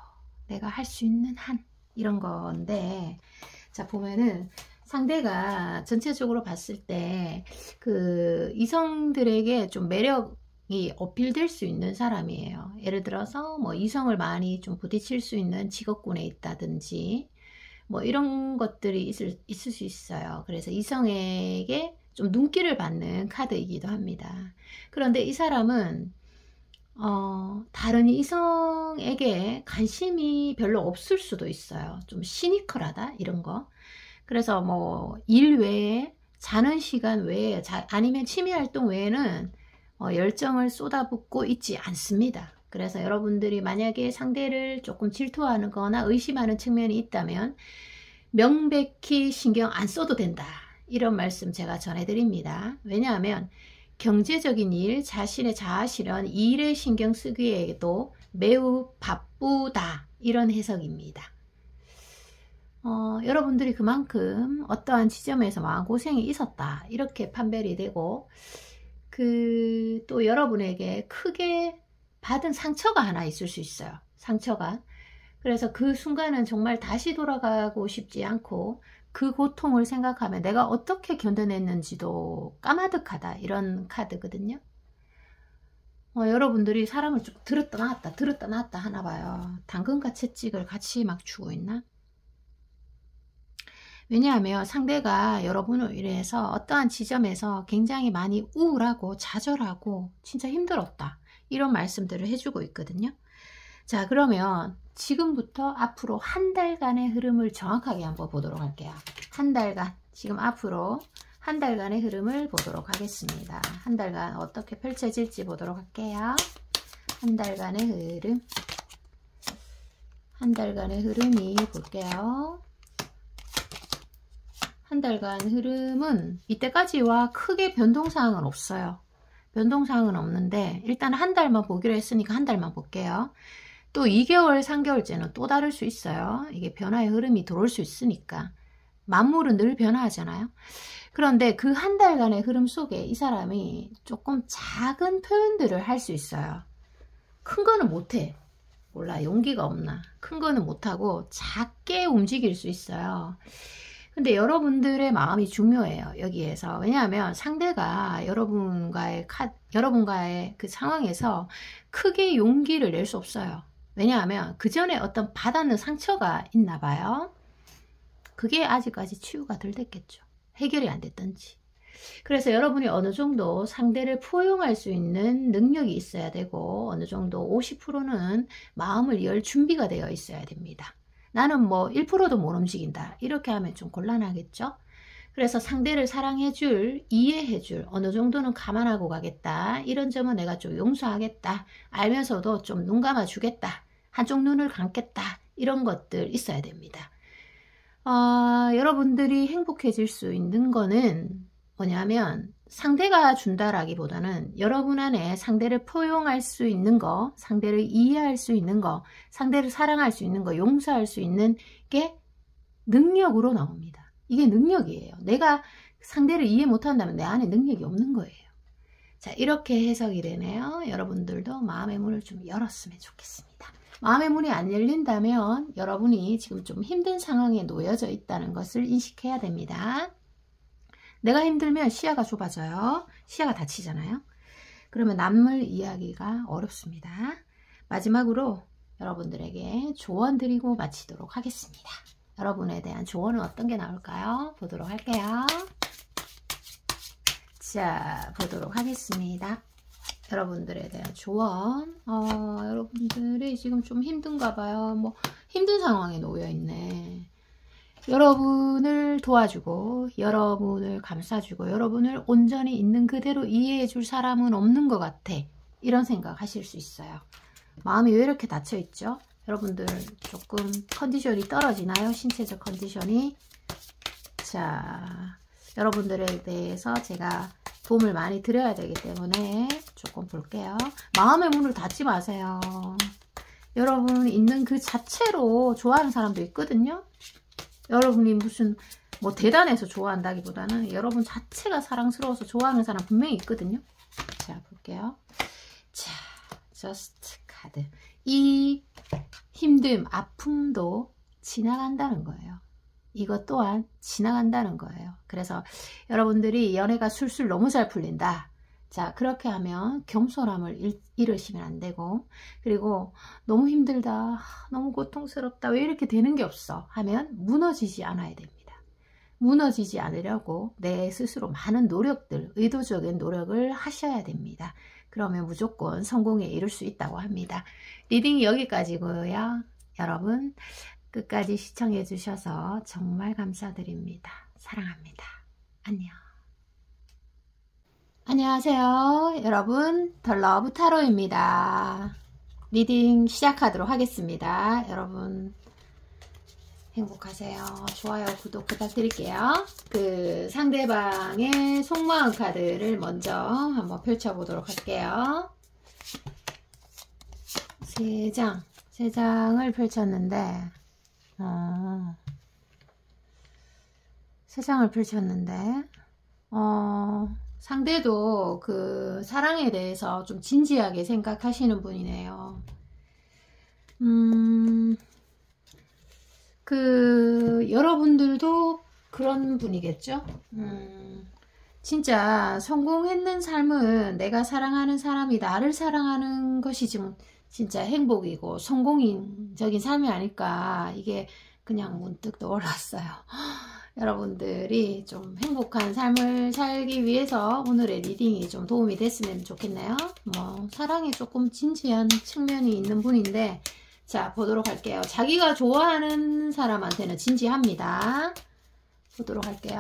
내가 할 수 있는 한. 이런 건데, 자, 보면은 상대가 전체적으로 봤을 때 그 이성들에게 좀 매력이 어필될 수 있는 사람이에요. 예를 들어서 뭐 이성을 많이 좀 부딪힐 수 있는 직업군에 있다든지 뭐 이런 것들이 있을 수 있어요. 그래서 이성에게 좀 눈길을 받는 카드이기도 합니다. 그런데 이 사람은 다른 이성에게 관심이 별로 없을 수도 있어요. 좀 시니컬하다 이런 거. 그래서 뭐 일 외에 자는 시간 외에 아니면 취미활동 외에는 열정을 쏟아붓고 있지 않습니다. 그래서 여러분들이 만약에 상대를 조금 질투하는 거나 의심하는 측면이 있다면 명백히 신경 안 써도 된다. 이런 말씀 제가 전해드립니다. 왜냐하면 경제적인 일, 자신의 자아실현, 일에 신경 쓰기에도 매우 바쁘다. 이런 해석입니다. 여러분들이 그만큼 어떠한 지점에서 마음고생이 있었다. 이렇게 판별이 되고 또 여러분에게 크게 받은 상처가 하나 있을 수 있어요. 상처가. 그래서 그 순간은 정말 다시 돌아가고 싶지 않고 그 고통을 생각하면 내가 어떻게 견뎌냈는지도 까마득하다. 이런 카드거든요. 여러분들이 사람을 좀 들었다 놨다 하나 봐요. 당근과 채찍을 같이 막 주고 있나? 왜냐하면 상대가 여러분을 위해서 어떠한 지점에서 굉장히 많이 우울하고 좌절하고 진짜 힘들었다. 이런 말씀들을 해주고 있거든요. 자, 그러면 지금부터 앞으로 한 달간의 흐름을 정확하게 한번 보도록 할게요. 한 달간, 지금 앞으로 한 달간의 흐름을 보도록 하겠습니다. 한 달간 어떻게 펼쳐질지 보도록 할게요. 한 달간의 흐름. 한 달간의 흐름이 볼게요. 한 달간 흐름은 이때까지와 크게 변동사항은 없어요. 변동사항은 없는데 일단 한 달만 보기로 했으니까 한 달만 볼게요. 또 2개월, 3개월째는 또 다를 수 있어요. 이게 변화의 흐름이 들어올 수 있으니까. 만물은 늘 변화하잖아요. 그런데 그 한 달간의 흐름 속에 이 사람이 조금 작은 표현들을 할 수 있어요. 큰 거는 못해. 몰라, 용기가 없나. 큰 거는 못하고 작게 움직일 수 있어요. 근데 여러분들의 마음이 중요해요. 여기에서. 왜냐하면 상대가 여러분과의 그 상황에서 크게 용기를 낼 수 없어요. 왜냐하면 그 전에 어떤 받았는 상처가 있나 봐요. 그게 아직까지 치유가 덜 됐겠죠. 해결이 안 됐던지. 그래서 여러분이 어느 정도 상대를 포용할 수 있는 능력이 있어야 되고 어느 정도 50%는 마음을 열 준비가 되어 있어야 됩니다. 나는 뭐 1%도 못 움직인다. 이렇게 하면 좀 곤란하겠죠. 그래서 상대를 사랑해줄, 이해해줄, 어느 정도는 감안하고 가겠다. 이런 점은 내가 좀 용서하겠다. 알면서도 좀 눈 감아주겠다. 한쪽 눈을 감겠다. 이런 것들 있어야 됩니다. 여러분들이 행복해질 수 있는 거는 뭐냐면 상대가 준다라기보다는 여러분 안에 상대를 포용할 수 있는 거, 상대를 이해할 수 있는 거, 상대를 사랑할 수 있는 거, 용서할 수 있는 게 능력으로 나옵니다. 이게 능력이에요. 내가 상대를 이해 못한다면 내 안에 능력이 없는 거예요. 자, 이렇게 해석이 되네요. 여러분들도 마음의 문을 좀 열었으면 좋겠습니다. 마음의 문이 안 열린다면 여러분이 지금 좀 힘든 상황에 놓여져 있다는 것을 인식해야 됩니다. 내가 힘들면 시야가 좁아져요. 시야가 닫히잖아요. 그러면 남을 이해하기가 어렵습니다. 마지막으로 여러분들에게 조언 드리고 마치도록 하겠습니다. 여러분에 대한 조언은 어떤 게 나올까요? 보도록 할게요. 자, 보도록 하겠습니다. 여러분들에 대한 조언. 여러분들이 지금 좀 힘든가 봐요. 뭐 힘든 상황에 놓여 있네. 여러분을 도와주고 여러분을 감싸주고 여러분을 온전히 있는 그대로 이해해 줄 사람은 없는 것 같아. 이런 생각 하실 수 있어요. 마음이 왜 이렇게 닫혀 있죠? 여러분들 조금 컨디션이 떨어지나요? 신체적 컨디션이. 자, 여러분들에 대해서 제가 도움을 많이 드려야 되기 때문에 조금 볼게요. 마음의 문을 닫지 마세요. 여러분 있는 그 자체로 좋아하는 사람도 있거든요. 여러분이 무슨 뭐 대단해서 좋아한다기보다는 여러분 자체가 사랑스러워서 좋아하는 사람 분명히 있거든요. 자, 볼게요. 자, 저스트 카드. 이 힘듦, 아픔도 지나간다는 거예요. 이것 또한 지나간다는 거예요. 그래서 여러분들이 연애가 술술 너무 잘 풀린다. 자, 그렇게 하면 겸손함을 잃으시면 안 되고, 그리고 너무 힘들다, 너무 고통스럽다, 왜 이렇게 되는 게 없어 하면 무너지지 않아야 됩니다. 무너지지 않으려고 내 스스로 많은 노력들, 의도적인 노력을 하셔야 됩니다. 그러면 무조건 성공에 이룰 수 있다고 합니다. 리딩이 여기까지고요. 여러분 끝까지 시청해 주셔서 정말 감사드립니다. 사랑합니다. 안녕. 안녕하세요. 여러분, 더 러브 타로입니다. 리딩 시작하도록 하겠습니다. 여러분 행복하세요. 좋아요, 구독 부탁드릴게요. 그 상대방의 속마음 카드를 먼저 한번 펼쳐보도록 할게요. 세 장을 펼쳤는데 상대도 그 사랑에 대해서 좀 진지하게 생각하시는 분이네요. 여러분들도 그런 분이겠죠? 진짜 성공했는 삶은 내가 사랑하는 사람이 나를 사랑하는 것이 좀 진짜 행복이고 성공적인 삶이 아닐까, 이게 그냥 문득 떠올랐어요. 여러분들이 좀 행복한 삶을 살기 위해서 오늘의 리딩이 좀 도움이 됐으면 좋겠네요. 뭐 사랑에 조금 진지한 측면이 있는 분인데, 자, 보도록 할게요. 자기가 좋아하는 사람한테는 진지합니다. 보도록 할게요.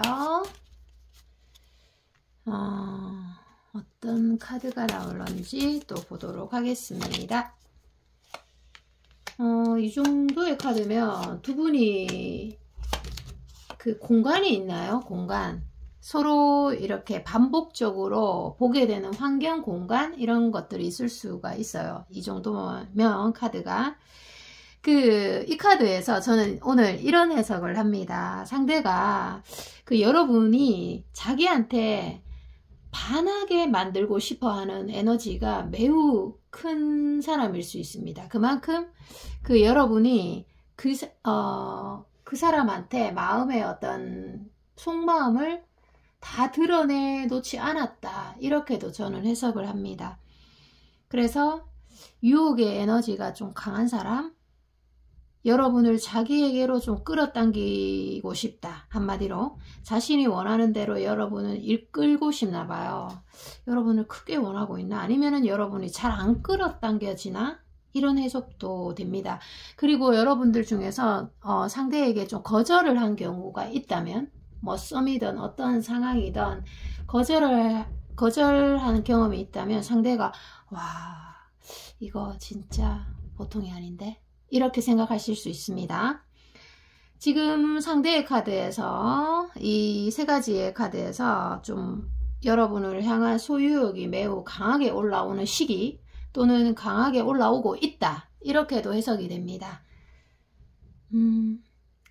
어떤 카드가 나올런지 또 보도록 하겠습니다. 이 정도의 카드면 두 분이 그 공간이 있나요? 공간. 서로 이렇게 반복적으로 보게 되는 환경, 공간, 이런 것들이 있을 수가 있어요. 이 정도면 카드가. 이 카드에서 저는 오늘 이런 해석을 합니다. 상대가 여러분이 자기한테 반하게 만들고 싶어 하는 에너지가 매우 큰 사람일 수 있습니다. 그만큼 여러분이 그 사람한테 마음의 어떤 속마음을 다 드러내놓지 않았다, 이렇게도 저는 해석을 합니다. 그래서 유혹의 에너지가 좀 강한 사람, 여러분을 자기에게로 좀 끌어당기고 싶다. 한마디로 자신이 원하는 대로 여러분을 이끌고 싶나 봐요. 여러분을 크게 원하고 있나? 아니면은 여러분이 잘 안 끌어당겨지나? 이런 해석도 됩니다. 그리고 여러분들 중에서 상대에게 좀 거절을 한 경우가 있다면, 뭐 썸이든 어떤 상황이든 거절하는 경험이 있다면 상대가 와, 이거 진짜 보통이 아닌데? 이렇게 생각하실 수 있습니다. 지금 상대의 카드에서, 이 세 가지의 카드에서 좀 여러분을 향한 소유욕이 매우 강하게 올라오는 시기, 또는 강하게 올라오고 있다, 이렇게도 해석이 됩니다.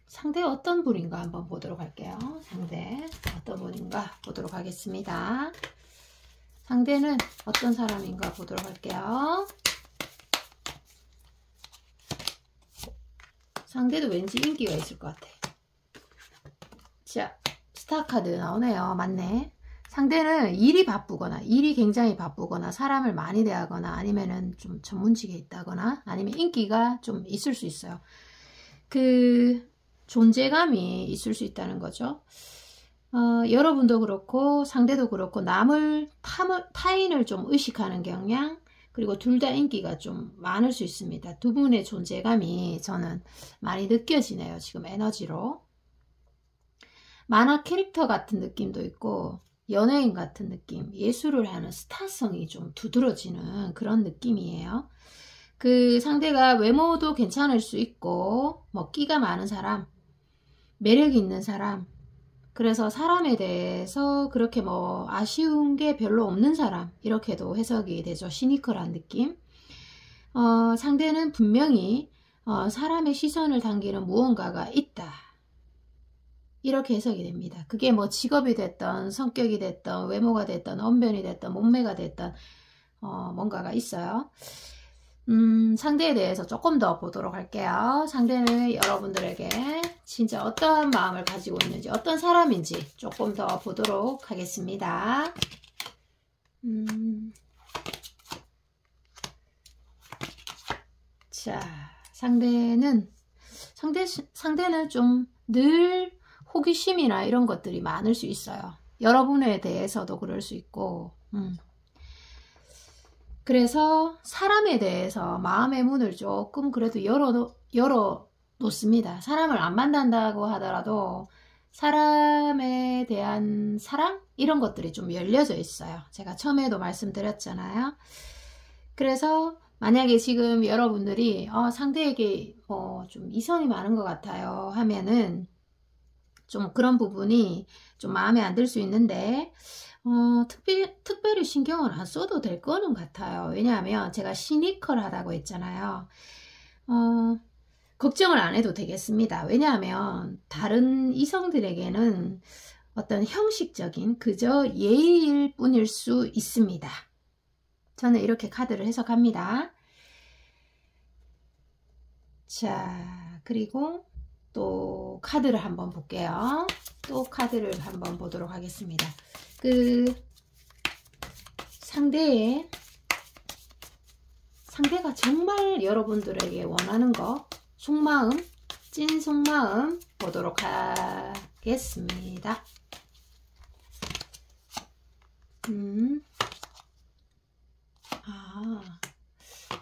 상대 어떤 분인가 한번 보도록 할게요. 상대 어떤 분인가 보도록 하겠습니다. 상대는 어떤 사람인가 보도록 할게요. 상대도 왠지 인기가 있을 것 같아. 자, 스타 카드 나오네요. 맞네. 상대는 일이 굉장히 바쁘거나 사람을 많이 대하거나 아니면은 좀 전문직에 있다거나 아니면 인기가 좀 있을 수 있어요. 존재감이 있을 수 있다는 거죠. 여러분도 그렇고 상대도 그렇고 타인을 좀 의식하는 경향, 그리고 둘 다 인기가 좀 많을 수 있습니다. 두 분의 존재감이 저는 많이 느껴지네요. 지금 에너지로. 만화 캐릭터 같은 느낌도 있고 연예인 같은 느낌, 예술을 하는 스타성이 좀 두드러지는 그런 느낌이에요. 그 상대가 외모도 괜찮을 수 있고 뭐 끼가 많은 사람, 매력이 있는 사람, 그래서 사람에 대해서 그렇게 뭐 아쉬운 게 별로 없는 사람, 이렇게도 해석이 되죠. 시니컬한 느낌. 상대는 분명히 사람의 시선을 당기는 무언가가 있다, 이렇게 해석이 됩니다. 그게 뭐 직업이 됐던 성격이 됐던 외모가 됐던 언변이 됐던 몸매가 됐던 뭔가가 있어요. 상대에 대해서 조금 더 보도록 할게요. 상대는 여러분들에게 진짜 어떠한 마음을 가지고 있는지, 어떤 사람인지 조금 더 보도록 하겠습니다. 자, 상대는 좀 늘 호기심이나 이런 것들이 많을 수 있어요. 여러분에 대해서도 그럴 수 있고, 그래서 사람에 대해서 마음의 문을 조금 그래도 열어 놓습니다. 사람을 안 만난다고 하더라도 사람에 대한 사랑? 이런 것들이 좀 열려져 있어요. 제가 처음에도 말씀드렸잖아요. 그래서 만약에 지금 여러분들이 상대에게 좀 이성이 많은 것 같아요 하면은 좀 그런 부분이 좀 마음에 안 들 수 있는데 특별히 신경을 안 써도 될 거는 같아요. 왜냐하면 제가 시니컬하다고 했잖아요. 걱정을 안 해도 되겠습니다. 왜냐하면 다른 이성들에게는 어떤 형식적인 그저 예의일 뿐일 수 있습니다. 저는 이렇게 카드를 해석합니다. 자, 그리고 또 카드를 한번 볼게요. 또 카드를 한번 보도록 하겠습니다. 그 상대가 정말 여러분들에게 원하는 거, 속마음, 찐 속마음 보도록 하겠습니다.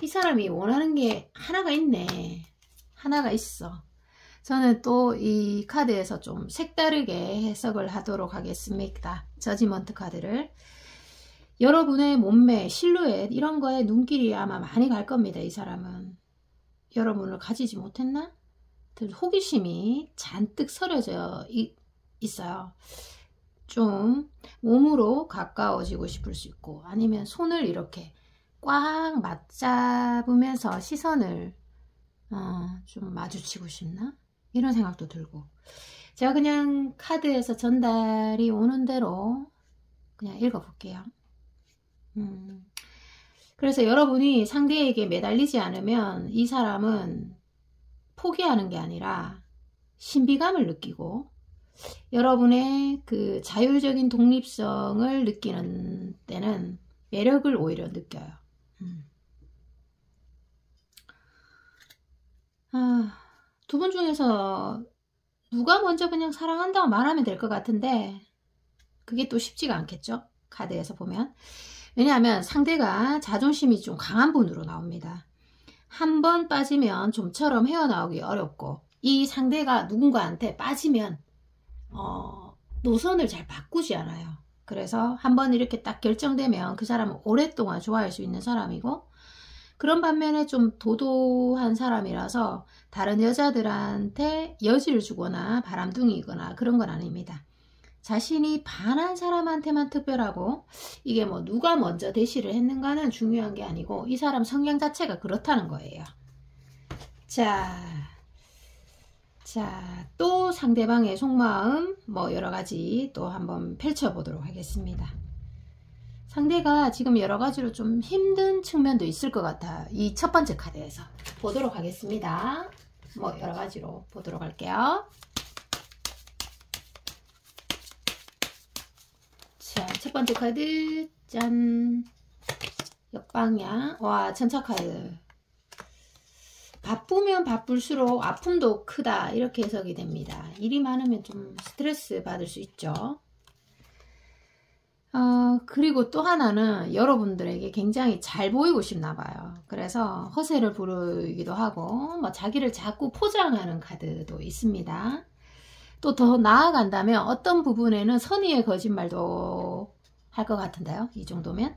이 사람이 원하는 게 하나가 있네. 하나가 있어. 저는 또 이 카드에서 좀 색다르게 해석을 하도록 하겠습니다. 저지먼트 카드를. 여러분의 몸매, 실루엣 이런 거에 눈길이 아마 많이 갈 겁니다. 이 사람은. 여러분을 가지지 못했나? 호기심이 잔뜩 서려져 있어요. 좀 몸으로 가까워지고 싶을 수 있고, 아니면 손을 이렇게 꽉 맞잡으면서 시선을 좀 마주치고 싶나? 이런 생각도 들고, 제가 그냥 카드에서 전달이 오는 대로 그냥 읽어볼게요. 그래서 여러분이 상대에게 매달리지 않으면 이 사람은 포기하는 게 아니라 신비감을 느끼고 여러분의 그 자율적인 독립성을 느끼는 때는 매력을 오히려 느껴요. 두 분 중에서 누가 먼저 그냥 사랑한다고 말하면 될 것 같은데 그게 또 쉽지가 않겠죠? 카드에서 보면. 왜냐하면 상대가 자존심이 좀 강한 분으로 나옵니다. 한 번 빠지면 좀처럼 헤어나오기 어렵고, 이 상대가 누군가한테 빠지면 노선을 잘 바꾸지 않아요. 그래서 한번 이렇게 딱 결정되면 그 사람은 오랫동안 좋아할 수 있는 사람이고, 그런 반면에 좀 도도한 사람이라서 다른 여자들한테 여지를 주거나 바람둥이거나 그런 건 아닙니다. 자신이 반한 사람한테만 특별하고, 이게 뭐 누가 먼저 대시를 했는가는 중요한 게 아니고 이 사람 성향 자체가 그렇다는 거예요. 자, 또 상대방의 속마음 뭐 여러가지 또 한번 펼쳐보도록 하겠습니다. 상대가 지금 여러가지로 좀 힘든 측면도 있을 것 같아요. 이 첫 번째 카드에서 보도록 하겠습니다. 뭐 여러가지로 보도록 할게요. 자, 첫 번째 카드, 짠, 역방향. 와, 전차 카드. 바쁘면 바쁠수록 아픔도 크다, 이렇게 해석이 됩니다. 일이 많으면 좀 스트레스 받을 수 있죠. 그리고 또 하나는 여러분들에게 굉장히 잘 보이고 싶나 봐요. 그래서 허세를 부르기도 하고 뭐 자기를 자꾸 포장하는 카드도 있습니다. 또 더 나아간다면 어떤 부분에는 선의의 거짓말도 할 것 같은데요. 이 정도면.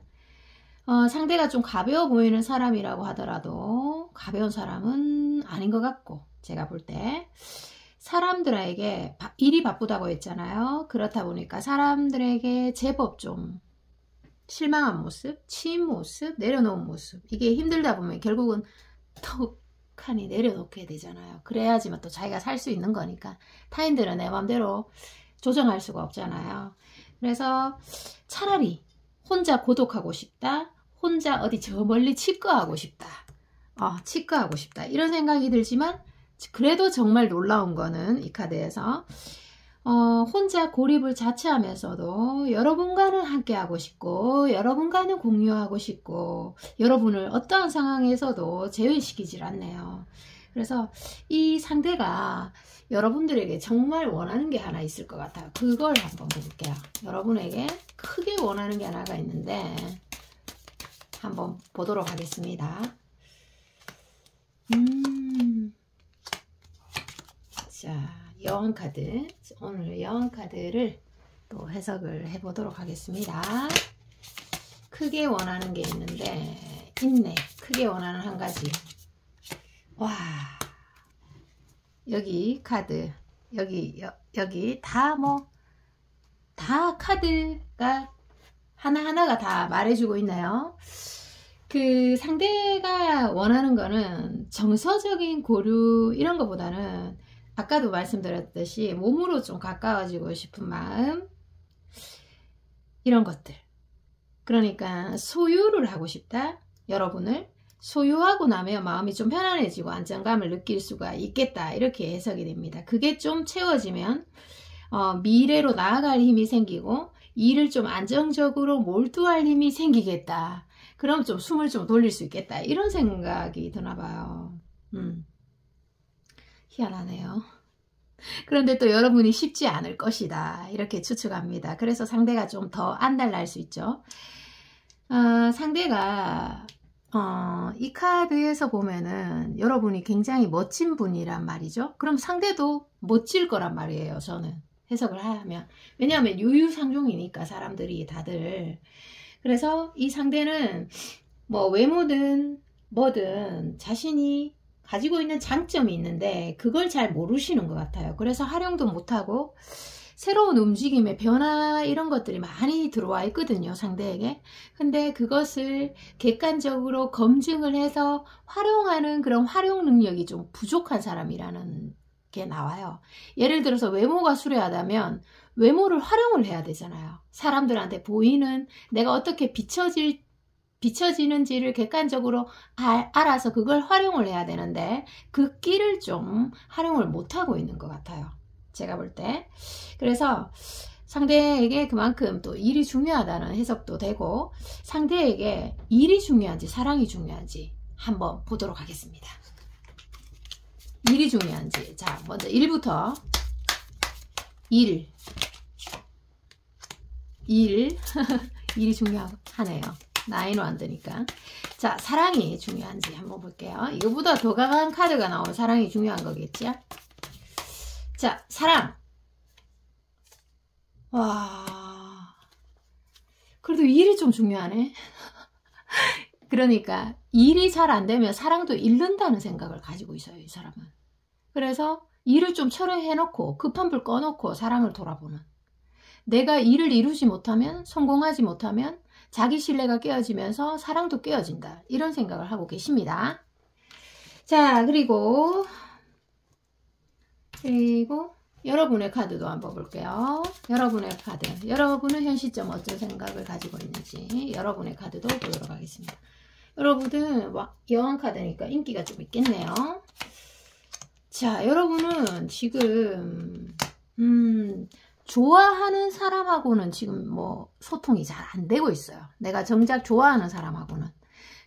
상대가 좀 가벼워 보이는 사람이라고 하더라도 가벼운 사람은 아닌 것 같고, 제가 볼 때 사람들에게 일이 바쁘다고 했잖아요. 그렇다 보니까 사람들에게 제법 좀 실망한 모습, 치인 모습, 내려놓은 모습, 이게 힘들다 보면 결국은 턱하니 내려놓게 되잖아요. 그래야지만 또 자기가 살 수 있는 거니까. 타인들은 내 맘대로 조정할 수가 없잖아요. 그래서 차라리 혼자 고독하고 싶다, 혼자 어디 저 멀리 치과하고 싶다, 치과하고 싶다, 이런 생각이 들지만, 그래도 정말 놀라운 거는 이 카드에서 혼자 고립을 자처하면서도 여러분과는 함께 하고 싶고, 여러분과는 공유하고 싶고, 여러분을 어떠한 상황에서도 제외시키질 않네요. 그래서 이 상대가 여러분들에게 정말 원하는 게 하나 있을 것 같아요. 그걸 한번 볼게요. 여러분에게 크게 원하는 게 하나가 있는데 한번 보도록 하겠습니다. 자, 여왕 카드. 오늘 여왕 카드를 또 해석을 해보도록 하겠습니다. 크게 원하는 게 있는데, 있네. 크게 원하는 한 가지. 와, 여기 카드, 여기 다 다 카드가 하나하나가 다 말해주고 있나요? 그 상대가 원하는 거는 정서적인 고려 이런 것보다는 아까도 말씀드렸듯이 몸으로 좀 가까워지고 싶은 마음, 이런 것들. 그러니까 소유를 하고 싶다. 여러분을 소유하고 나면 마음이 좀 편안해지고 안정감을 느낄 수가 있겠다, 이렇게 해석이 됩니다. 그게 좀 채워지면 미래로 나아갈 힘이 생기고 일을 좀 안정적으로 몰두할 힘이 생기겠다. 그럼 좀 숨을 좀 돌릴 수 있겠다, 이런 생각이 드나 봐요. 희한하네요. 그런데 또 여러분이 쉽지 않을 것이다, 이렇게 추측합니다. 그래서 상대가 좀 더 안달날 수 있죠. 상대가 이 카드에서 보면은 여러분이 굉장히 멋진 분이란 말이죠. 그럼 상대도 멋질 거란 말이에요, 저는 해석을 하면. 왜냐하면 유유상종이니까 사람들이 다들. 그래서 이 상대는 뭐 외모든 뭐든 자신이 가지고 있는 장점이 있는데 그걸 잘 모르시는 것 같아요. 그래서 활용도 못하고 새로운 움직임의 변화, 이런 것들이 많이 들어와 있거든요, 상대에게. 근데 그것을 객관적으로 검증을 해서 활용하는 그런 활용 능력이 좀 부족한 사람이라는 게 나와요. 예를 들어서 외모가 수려하다면 외모를 활용을 해야 되잖아요. 사람들한테 보이는, 내가 어떻게 비춰지는지를 객관적으로 알아서 그걸 활용을 해야 되는데 그 끼를 좀 활용을 못하고 있는 것 같아요, 제가 볼 때. 그래서 상대에게 그만큼 또 일이 중요하다는 해석도 되고, 상대에게 일이 중요한지 사랑이 중요한지 한번 보도록 하겠습니다. 일이 중요한지. 자, 먼저 1부터. 일이 중요하네요. 나인 완드니까. 자, 사랑이 중요한지 한번 볼게요. 이거보다 더 강한 카드가 나오면 사랑이 중요한 거겠죠? 자, 사랑. 와, 그래도 일이 좀 중요하네. 그러니까 일이 잘 안 되면 사랑도 잃는다는 생각을 가지고 있어요, 이 사람은. 그래서 일을 좀 처리해놓고 급한 불 꺼놓고 사랑을 돌아보는. 내가 일을 이루지 못하면, 성공하지 못하면 자기 신뢰가 깨어지면서 사랑도 깨어진다, 이런 생각을 하고 계십니다. 자, 그리고 여러분의 카드도 한번 볼게요. 여러분의 카드. 여러분은 현 시점 어떤 생각을 가지고 있는지 여러분의 카드도 보도록 하겠습니다. 여러분은 여왕 카드니까 인기가 좀 있겠네요. 자, 여러분은 지금 좋아하는 사람하고는 지금 뭐 소통이 잘 안 되고 있어요. 내가 정작 좋아하는 사람하고는.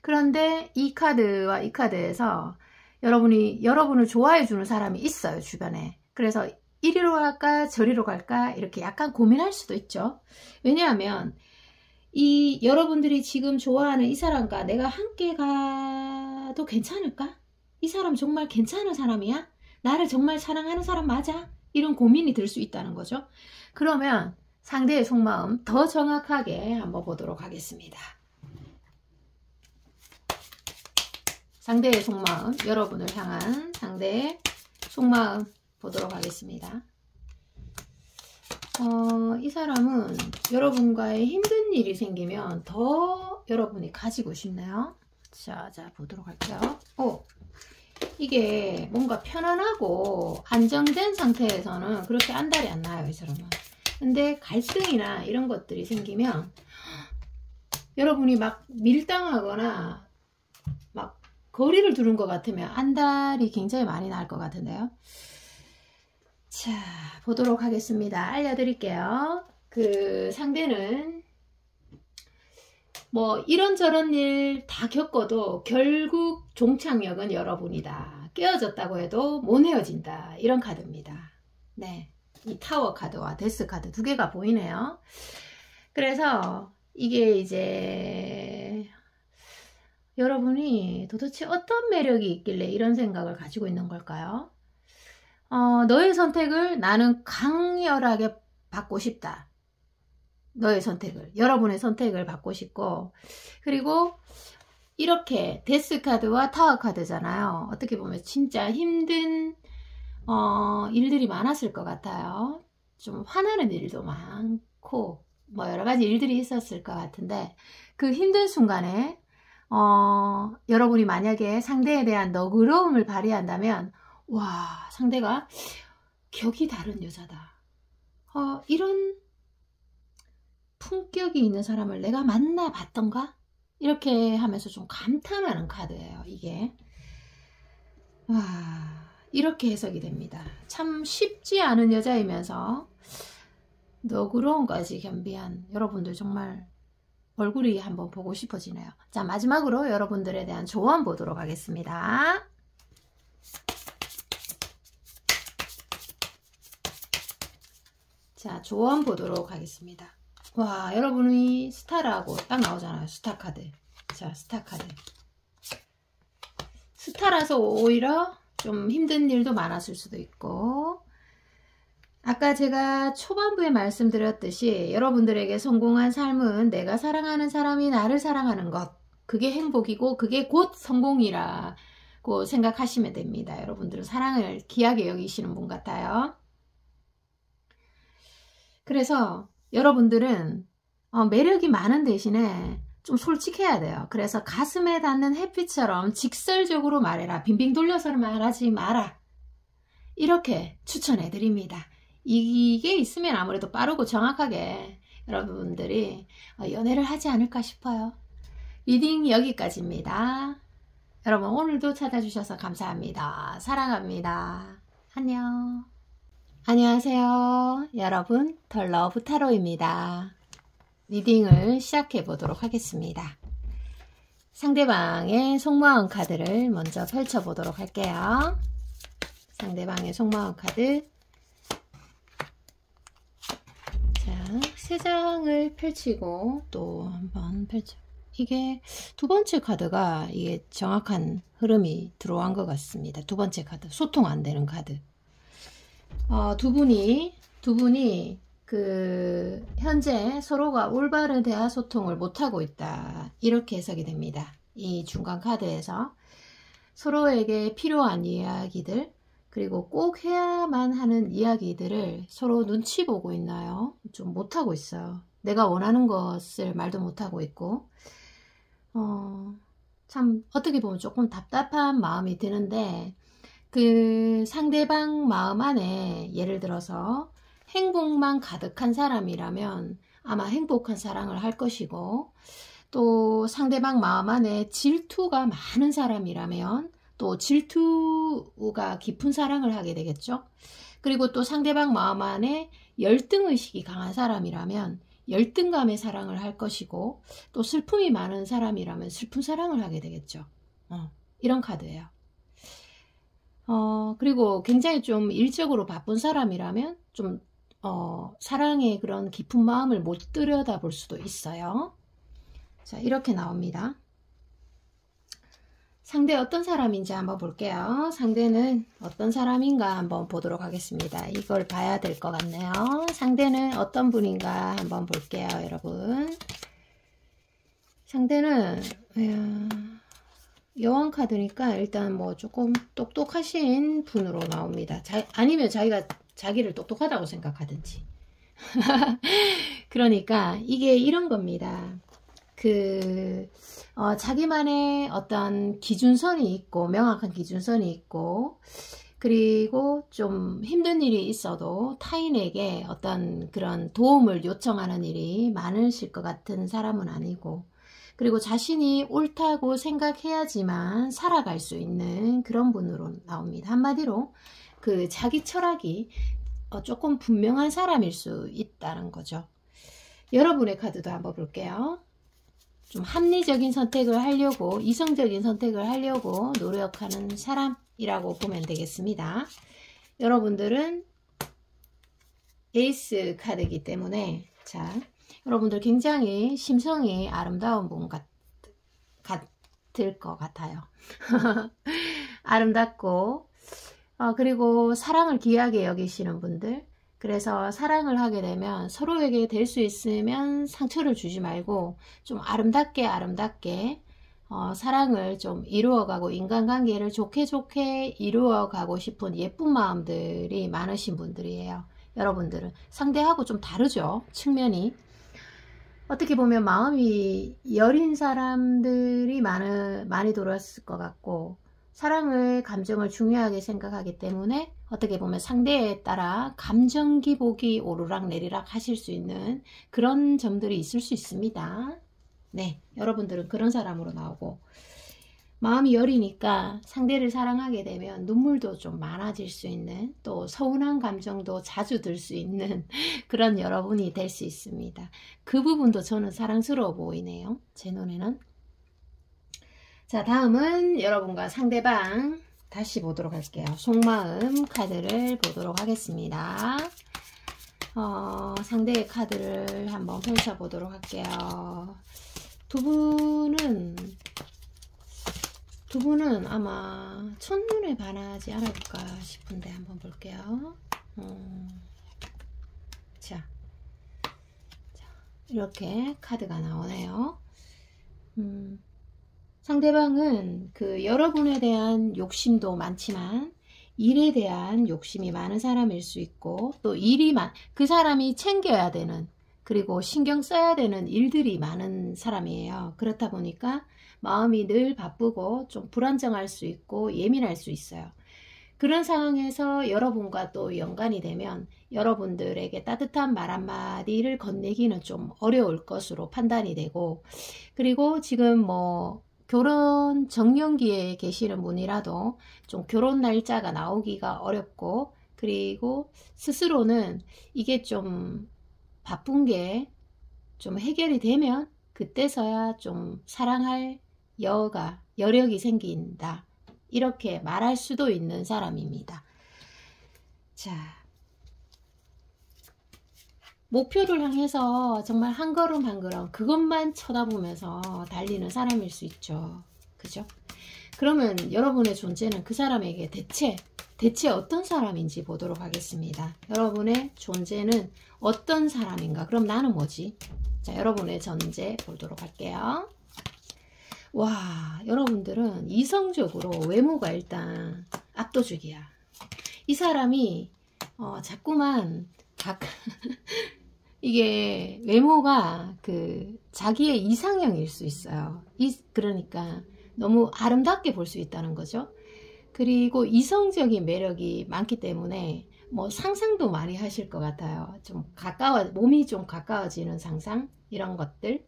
그런데 이 카드와 이 카드에서 여러분을 좋아해 주는 사람이 있어요, 주변에. 그래서 이리로 갈까 저리로 갈까 이렇게 약간 고민할 수도 있죠. 왜냐하면 이 여러분들이 지금 좋아하는 이 사람과 내가 함께 가도 괜찮을까? 이 사람 정말 괜찮은 사람이야? 나를 정말 사랑하는 사람 맞아? 이런 고민이 들 수 있다는 거죠. 그러면 상대의 속마음 더 정확하게 한번 보도록 하겠습니다. 상대의 속마음, 여러분을 향한 상대의 속마음 보도록 하겠습니다. 이 사람은 여러분과의 힘든 일이 생기면 더 여러분이 가지고 싶네요. 자, 보도록 할게요. 이게 뭔가 편안하고 안정된 상태에서는 그렇게 안달이 안 나요, 이 사람은. 근데 갈등이나 이런 것들이 생기면 여러분이 막 밀당하거나 막 거리를 두는 것 같으면 안달이 굉장히 많이 날 것 같은데요. 자, 보도록 하겠습니다. 알려드릴게요. 그 상대는 뭐 이런저런 일 다 겪어도 결국 종착역은 여러분이다. 깨어졌다고 해도 못 헤어진다. 이런 카드입니다. 네, 이 타워 카드와 데스 카드 두 개가 보이네요. 그래서 이게 이제 여러분이 도대체 어떤 매력이 있길래 이런 생각을 가지고 있는 걸까요? 너의 선택을 나는 강렬하게 받고 싶다. 너의 선택을, 여러분의 선택을 받고 싶고, 그리고 이렇게 데스 카드와 타워 카드잖아요. 어떻게 보면 진짜 힘든 일들이 많았을 것 같아요. 좀 화나는 일도 많고 뭐 여러 가지 일들이 있었을 것 같은데, 그 힘든 순간에 여러분이 만약에 상대에 대한 너그러움을 발휘한다면, 와, 상대가 격이 다른 여자다. 이런 품격이 있는 사람을 내가 만나봤던가? 이렇게 하면서 좀 감탄하는 카드예요, 이게. 와, 이렇게 해석이 됩니다. 참 쉽지 않은 여자이면서 너그러움까지 겸비한 여러분들 정말 얼굴이 한번 보고 싶어지네요. 자, 마지막으로 여러분들에 대한 조언 보도록 하겠습니다. 자, 조언 보도록 하겠습니다. 와, 여러분이 스타라고 딱 나오잖아요. 스타 카드. 자, 스타 카드. 스타라서 오히려 좀 힘든 일도 많았을 수도 있고, 아까 제가 초반부에 말씀드렸듯이 여러분들에게 성공한 삶은 내가 사랑하는 사람이 나를 사랑하는 것, 그게 행복이고 그게 곧 성공이라고 생각하시면 됩니다. 여러분들은 사랑을 귀하게 여기시는 분 같아요. 그래서 여러분들은 매력이 많은 대신에 좀 솔직해야 돼요. 그래서 가슴에 닿는 햇빛처럼 직설적으로 말해라. 빙빙 돌려서 말하지 마라. 이렇게 추천해 드립니다. 이게 있으면 아무래도 빠르고 정확하게 여러분들이 연애를 하지 않을까 싶어요. 리딩 여기까지입니다. 여러분 오늘도 찾아주셔서 감사합니다. 사랑합니다. 안녕. 안녕하세요. 여러분, 더 러브 타로입니다. 리딩을 시작해 보도록 하겠습니다. 상대방의 속마음 카드를 먼저 펼쳐 보도록 할게요. 상대방의 속마음 카드. 자, 세 장을 펼치고 또 한번 펼쳐. 이게 두 번째 카드가 이게 정확한 흐름이 들어간 것 같습니다. 두 번째 카드, 소통 안 되는 카드. 두 분이 그 현재 서로가 올바른 대화 소통을 못하고 있다. 이렇게 해석이 됩니다. 이 중간 카드에서 서로에게 필요한 이야기들, 그리고 꼭 해야만 하는 이야기들을 서로 눈치 보고 있나요? 좀 못하고 있어요. 내가 원하는 것을 말도 못하고 있고, 참 어떻게 보면 조금 답답한 마음이 드는데, 그 상대방 마음 안에 예를 들어서 행복만 가득한 사람이라면 아마 행복한 사랑을 할 것이고, 또 상대방 마음 안에 질투가 많은 사람이라면 또 질투가 깊은 사랑을 하게 되겠죠. 그리고 또 상대방 마음 안에 열등의식이 강한 사람이라면 열등감의 사랑을 할 것이고, 또 슬픔이 많은 사람이라면 슬픈 사랑을 하게 되겠죠. 이런 카드예요. 그리고 굉장히 좀 일적으로 바쁜 사람이라면 좀 사랑의 그런 깊은 마음을 못 들여다볼 수도 있어요. 자, 이렇게 나옵니다. 상대 어떤 사람인지 한번 볼게요. 상대는 어떤 사람인가 한번 보도록 하겠습니다. 이걸 봐야 될 것 같네요. 상대는 어떤 분인가 한번 볼게요, 여러분. 상대는 여왕 카드니까 일단 뭐 조금 똑똑하신 분으로 나옵니다. 아니면 자기를 똑똑하다고 생각하든지. 그러니까 이게 이런 겁니다. 자기만의 어떤 기준선이 있고, 명확한 기준선이 있고, 그리고 좀 힘든 일이 있어도 타인에게 어떤 그런 도움을 요청하는 일이 많으실 것 같은 사람은 아니고, 그리고 자신이 옳다고 생각해야지만 살아갈 수 있는 그런 분으로 나옵니다. 한마디로 자기 철학이 조금 분명한 사람일 수 있다는 거죠. 여러분의 카드도 한번 볼게요. 좀 합리적인 선택을 하려고, 이성적인 선택을 하려고 노력하는 사람이라고 보면 되겠습니다. 여러분들은 에이스 카드이기 때문에, 자, 여러분들 굉장히 심성이 아름다운 분 같을 것 같아요. 아름답고, 그리고 사랑을 귀하게 여기시는 분들, 그래서 사랑을 하게 되면 서로에게 될 수 있으면 상처를 주지 말고 좀 아름답게 사랑을 좀 이루어가고 인간관계를 좋게 이루어가고 싶은 예쁜 마음들이 많으신 분들이에요. 여러분들은 상대하고 좀 다르죠, 측면이. 어떻게 보면 마음이 여린 사람들이 많이 돌았을 것 같고, 사랑을, 감정을 중요하게 생각하기 때문에 어떻게 보면 상대에 따라 감정 기복이 오르락 내리락 하실 수 있는 그런 점들이 있을 수 있습니다. 네, 여러분들은 그런 사람으로 나오고, 마음이 여리니까 상대를 사랑하게 되면 눈물도 좀 많아질 수 있는, 또 서운한 감정도 자주 들 수 있는 그런 여러분이 될 수 있습니다. 그 부분도 저는 사랑스러워 보이네요, 제 눈에는. 자, 다음은 여러분과 상대방 다시 보도록 할게요. 속마음 카드를 보도록 하겠습니다. 상대의 카드를 한번 펼쳐보도록 할게요. 두 분은 아마 첫눈에 반하지 않을까 싶은데 한번 볼게요. 자, 이렇게 카드가 나오네요. 상대방은 여러분에 대한 욕심도 많지만 일에 대한 욕심이 많은 사람일 수 있고, 또 그 사람이 챙겨야 되는, 그리고 신경 써야 되는 일들이 많은 사람이에요. 그렇다 보니까 마음이 늘 바쁘고 좀 불안정할 수 있고 예민할 수 있어요. 그런 상황에서 여러분과 또 연관이 되면 여러분들에게 따뜻한 말 한마디를 건네기는 좀 어려울 것으로 판단이 되고, 그리고 지금 결혼 정년기에 계시는 분이라도 좀 결혼 날짜가 나오기가 어렵고, 그리고 스스로는 이게 좀 바쁜 게 좀 해결이 되면 그때서야 좀 사랑할 여력이 생긴다, 이렇게 말할 수도 있는 사람입니다. 자, 목표를 향해서 정말 한 걸음 한 걸음 그것만 쳐다보면서 달리는 사람일 수 있죠. 그죠? 그러면 여러분의 존재는 그 사람에게 대체 어떤 사람인지 보도록 하겠습니다. 여러분의 존재는 어떤 사람인가? 그럼 나는 뭐지? 자, 여러분의 존재 보도록 할게요. 와, 여러분들은 이성적으로 외모가 일단 압도적이야. 이 사람이 자꾸만 이게 외모가 자기의 이상형일 수 있어요. 그러니까 너무 아름답게 볼 수 있다는 거죠. 그리고 이성적인 매력이 많기 때문에 상상도 많이 하실 것 같아요. 좀 몸이 좀 가까워지는 상상, 이런 것들.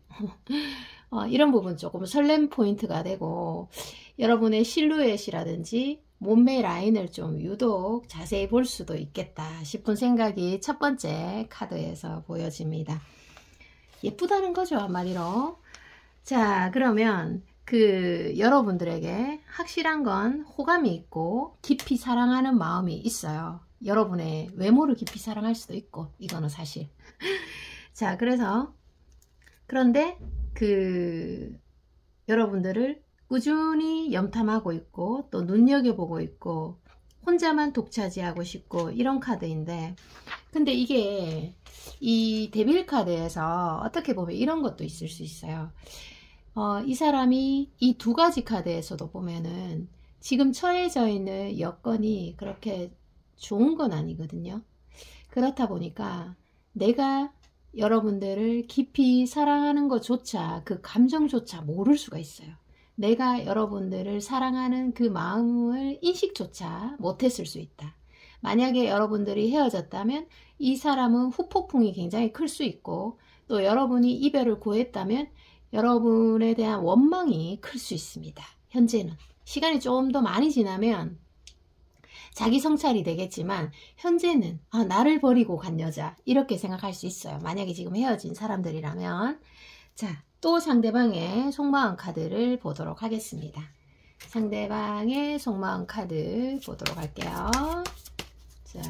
이런 부분 조금 설렘 포인트가 되고, 여러분의 실루엣이라든지 몸매 라인을 좀 유독 자세히 볼 수도 있겠다 싶은 생각이 첫 번째 카드에서 보여집니다. 예쁘다는 거죠, 한마디로. 자, 그러면 여러분들에게 확실한 건 호감이 있고 깊이 사랑하는 마음이 있어요. 여러분의 외모를 깊이 사랑할 수도 있고, 이거는 사실. 자, 그런데 여러분들을 꾸준히 염탐하고 있고 또 눈여겨보고 있고 혼자만 독차지하고 싶고 이런 카드인데, 근데 이게 이 데빌 카드에서 어떻게 보면 이런 것도 있을 수 있어요. 이 사람이 이 두 가지 카드에서도 보면은 지금 처해져 있는 여건이 그렇게 좋은 건 아니거든요. 그렇다 보니까 내가 여러분들을 깊이 사랑하는 것조차, 그 감정조차 모를 수가 있어요. 내가 여러분들을 사랑하는 그 마음을 인식조차 못했을 수 있다. 만약에 여러분들이 헤어졌다면 이 사람은 후폭풍이 굉장히 클 수 있고, 또 여러분이 이별을 고했다면 여러분에 대한 원망이 클 수 있습니다. 현재는. 시간이 좀 더 많이 지나면 자기 성찰이 되겠지만 현재는 나를 버리고 간 여자 이렇게 생각할 수 있어요. 만약에 지금 헤어진 사람들이라면. 자, 또 상대방의 속마음 카드를 보도록 하겠습니다. 상대방의 속마음 카드 보도록 할게요. 자,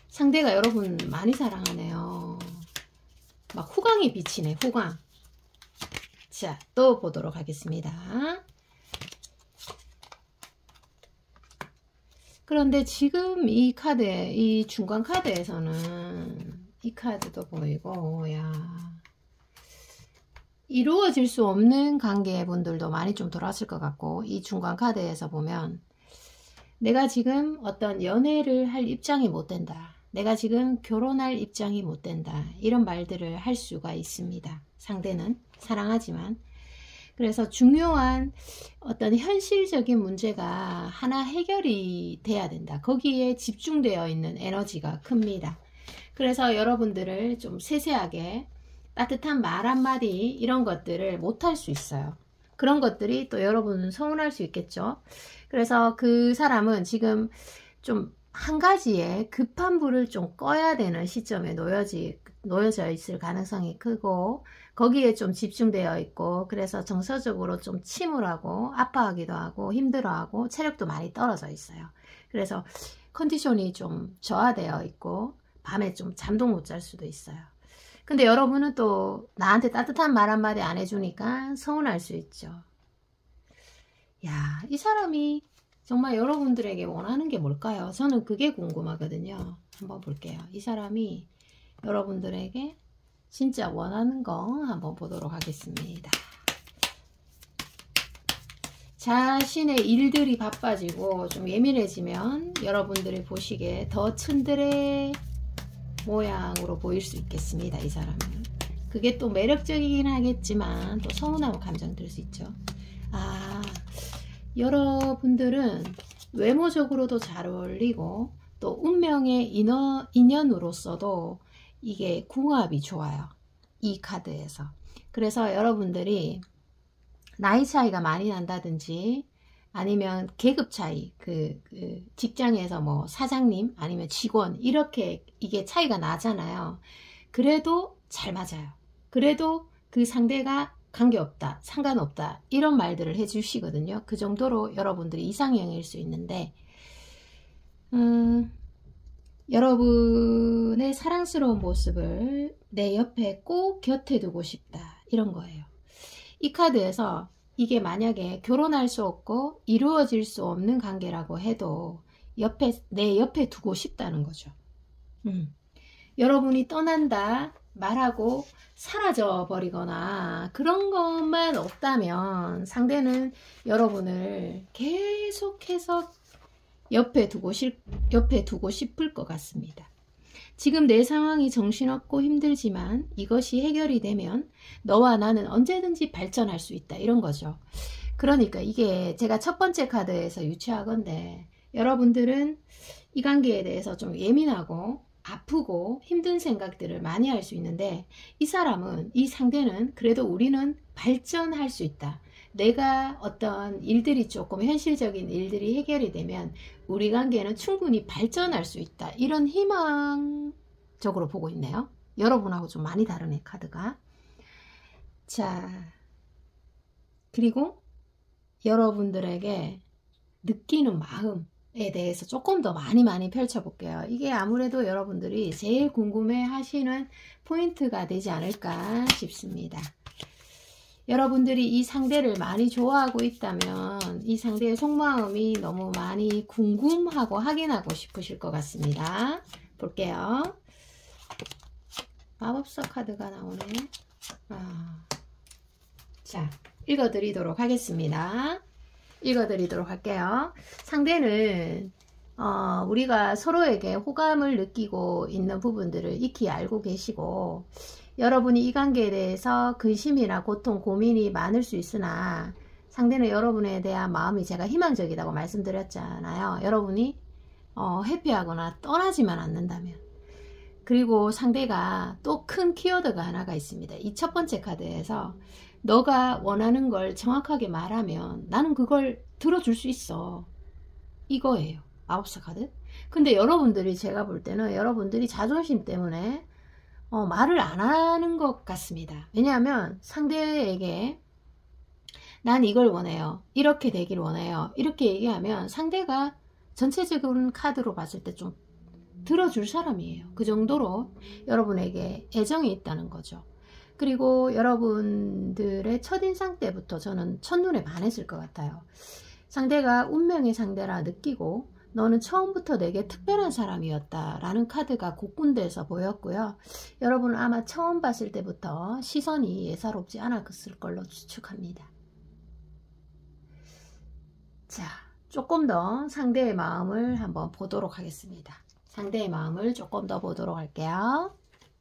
상대가 여러분 많이 사랑하네요. 막 후광이 비치네, 후광. 자, 또 보도록 하겠습니다. 그런데 지금 이 카드에, 이 중간 카드에서는 이 카드도 보이고, 야, 이루어질 수 없는 관계분들도 많이 좀 돌아왔을 것 같고, 이 중간 카드에서 보면 내가 지금 어떤 연애를 할 입장이 못 된다, 내가 지금 결혼할 입장이 못 된다, 이런 말들을 할 수가 있습니다. 상대는 사랑하지만. 그래서 중요한 어떤 현실적인 문제가 하나 해결이 돼야 된다. 거기에 집중되어 있는 에너지가 큽니다. 그래서 여러분들을 좀 세세하게 따뜻한 말 한마디 이런 것들을 못할 수 있어요. 그런 것들이 또 여러분은 서운할 수 있겠죠. 그래서 그 사람은 지금 좀 한 가지에 급한 불을 좀 꺼야 되는 시점에 놓여져 있을 가능성이 크고, 거기에 좀 집중되어 있고, 그래서 정서적으로 좀 침울하고 아파하기도 하고 힘들어하고 체력도 많이 떨어져 있어요. 그래서 컨디션이 좀 저하되어 있고 밤에 좀 잠도 못 잘 수도 있어요. 근데 여러분은 또 나한테 따뜻한 말 한마디 안 해주니까 서운할 수 있죠. 야, 이 사람이 정말 여러분들에게 원하는 게 뭘까요? 저는 그게 궁금하거든요. 한번 볼게요. 이 사람이 여러분들에게 진짜 원하는 거 한번 보도록 하겠습니다. 자신의 일들이 바빠지고 좀 예민해지면 여러분들이 보시기에 더 츤드레 모양으로 보일 수 있겠습니다. 이 사람은. 그게 또 매력적이긴 하겠지만 또 서운한 감정 들 수 있죠. 여러분들은 외모적으로도 잘 어울리고 또 운명의 인연으로서도 이게 궁합이 좋아요. 이 카드에서. 그래서 여러분들이 나이 차이가 많이 난다든지 아니면 계급 차이, 그 직장에서 뭐 사장님 아니면 직원 이렇게 이게 차이가 나잖아요. 그래도 잘 맞아요. 그래도 그 상대가 관계없다, 상관없다 이런 말들을 해주시거든요. 그 정도로 여러분들이 이상형일 수 있는데 여러분의 사랑스러운 모습을 내 옆에 꼭 곁에 두고 싶다 이런 거예요. 이 카드에서 이게 만약에 결혼할 수 없고 이루어질 수 없는 관계라고 해도 내 옆에 두고 싶다는 거죠. 여러분이 떠난다 말하고 사라져 버리거나 그런 것만 없다면 상대는 여러분을 계속해서 옆에 두고 싶을 것 같습니다. 지금 내 상황이 정신없고 힘들지만 이것이 해결이 되면 너와 나는 언제든지 발전할 수 있다 이런 거죠. 그러니까 이게 제가 첫 번째 카드에서 유추하건데 여러분들은 이 관계에 대해서 좀 예민하고 아프고 힘든 생각들을 많이 할 수 있는데 이 사람은, 이 상대는 그래도 우리는 발전할 수 있다. 내가 어떤 일들이 조금 현실적인 일들이 해결이 되면 우리 관계는 충분히 발전할 수 있다. 이런 희망적으로 보고 있네요. 여러분하고 좀 많이 다르네 카드가. 자, 그리고 여러분들에게 느끼는 마음에 대해서 조금 더 많이 펼쳐볼게요. 이게 아무래도 여러분들이 제일 궁금해 하시는 포인트가 되지 않을까 싶습니다. 여러분들이 이 상대를 많이 좋아하고 있다면 이 상대의 속마음이 너무 많이 궁금하고 확인하고 싶으실 것 같습니다. 볼게요. 마법사 카드가 나오네. 자, 읽어드리도록 하겠습니다. 읽어드리도록 할게요. 상대는 우리가 서로에게 호감을 느끼고 있는 부분들을 익히 알고 계시고, 여러분이 이 관계에 대해서 근심이나 고통, 고민이 많을 수 있으나 상대는 여러분에 대한 마음이 제가 희망적이라고 말씀드렸잖아요. 여러분이 회피하거나 떠나지만 않는다면. 그리고 상대가 또 큰 키워드가 하나가 있습니다. 이 첫 번째 카드에서 너가 원하는 걸 정확하게 말하면 나는 그걸 들어줄 수 있어. 이거예요. 마법사 카드. 근데 여러분들이, 제가 볼 때는 여러분들이 자존심 때문에 말을 안 하는 것 같습니다. 왜냐하면 상대에게 난 이걸 원해요. 이렇게 되길 원해요. 이렇게 얘기하면 상대가 전체적인 카드로 봤을 때 좀 들어줄 사람이에요. 그 정도로 여러분에게 애정이 있다는 거죠. 그리고 여러분들의 첫인상 때부터 저는 첫눈에 반했을 것 같아요. 상대가 운명의 상대라 느끼고 너는 처음부터 내게 특별한 사람이었다 라는 카드가 곳군데에서 보였고요. 여러분은 아마 처음 봤을 때부터 시선이 예사롭지 않았을 걸로 추측합니다. 자, 조금 더 상대의 마음을 한번 보도록 하겠습니다. 상대의 마음을 조금 더 보도록 할게요.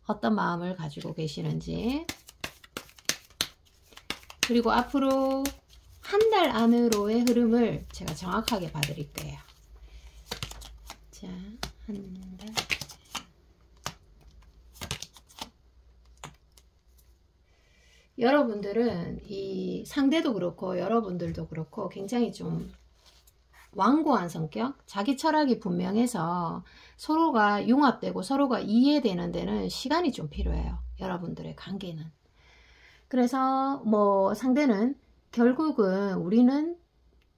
어떤 마음을 가지고 계시는지. 그리고 앞으로 한 달 안으로의 흐름을 제가 정확하게 봐드릴게요. 자, 한 달. 여러분들은 이 상대도 그렇고 여러분들도 그렇고 굉장히 좀 완고한 성격, 자기 철학이 분명해서 서로가 융합되고 서로가 이해되는 데는 시간이 좀 필요해요. 여러분들의 관계는. 그래서 뭐 상대는 결국은 우리는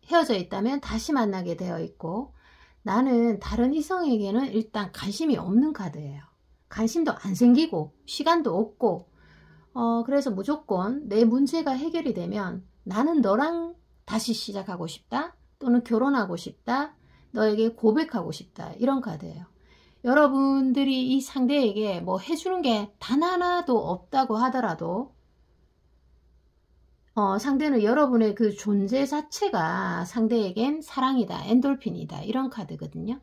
헤어져 있다면 다시 만나게 되어 있고, 나는 다른 이성에게는 일단 관심이 없는 카드예요. 관심도 안 생기고 시간도 없고, 그래서 무조건 내 문제가 해결이 되면 나는 너랑 다시 시작하고 싶다, 또는 결혼하고 싶다, 너에게 고백하고 싶다, 이런 카드예요. 여러분들이 이 상대에게 뭐 해주는 게 단 하나도 없다고 하더라도 상대는 여러분의 그 존재 자체가 상대에겐 사랑이다, 엔돌핀이다, 이런 카드거든요.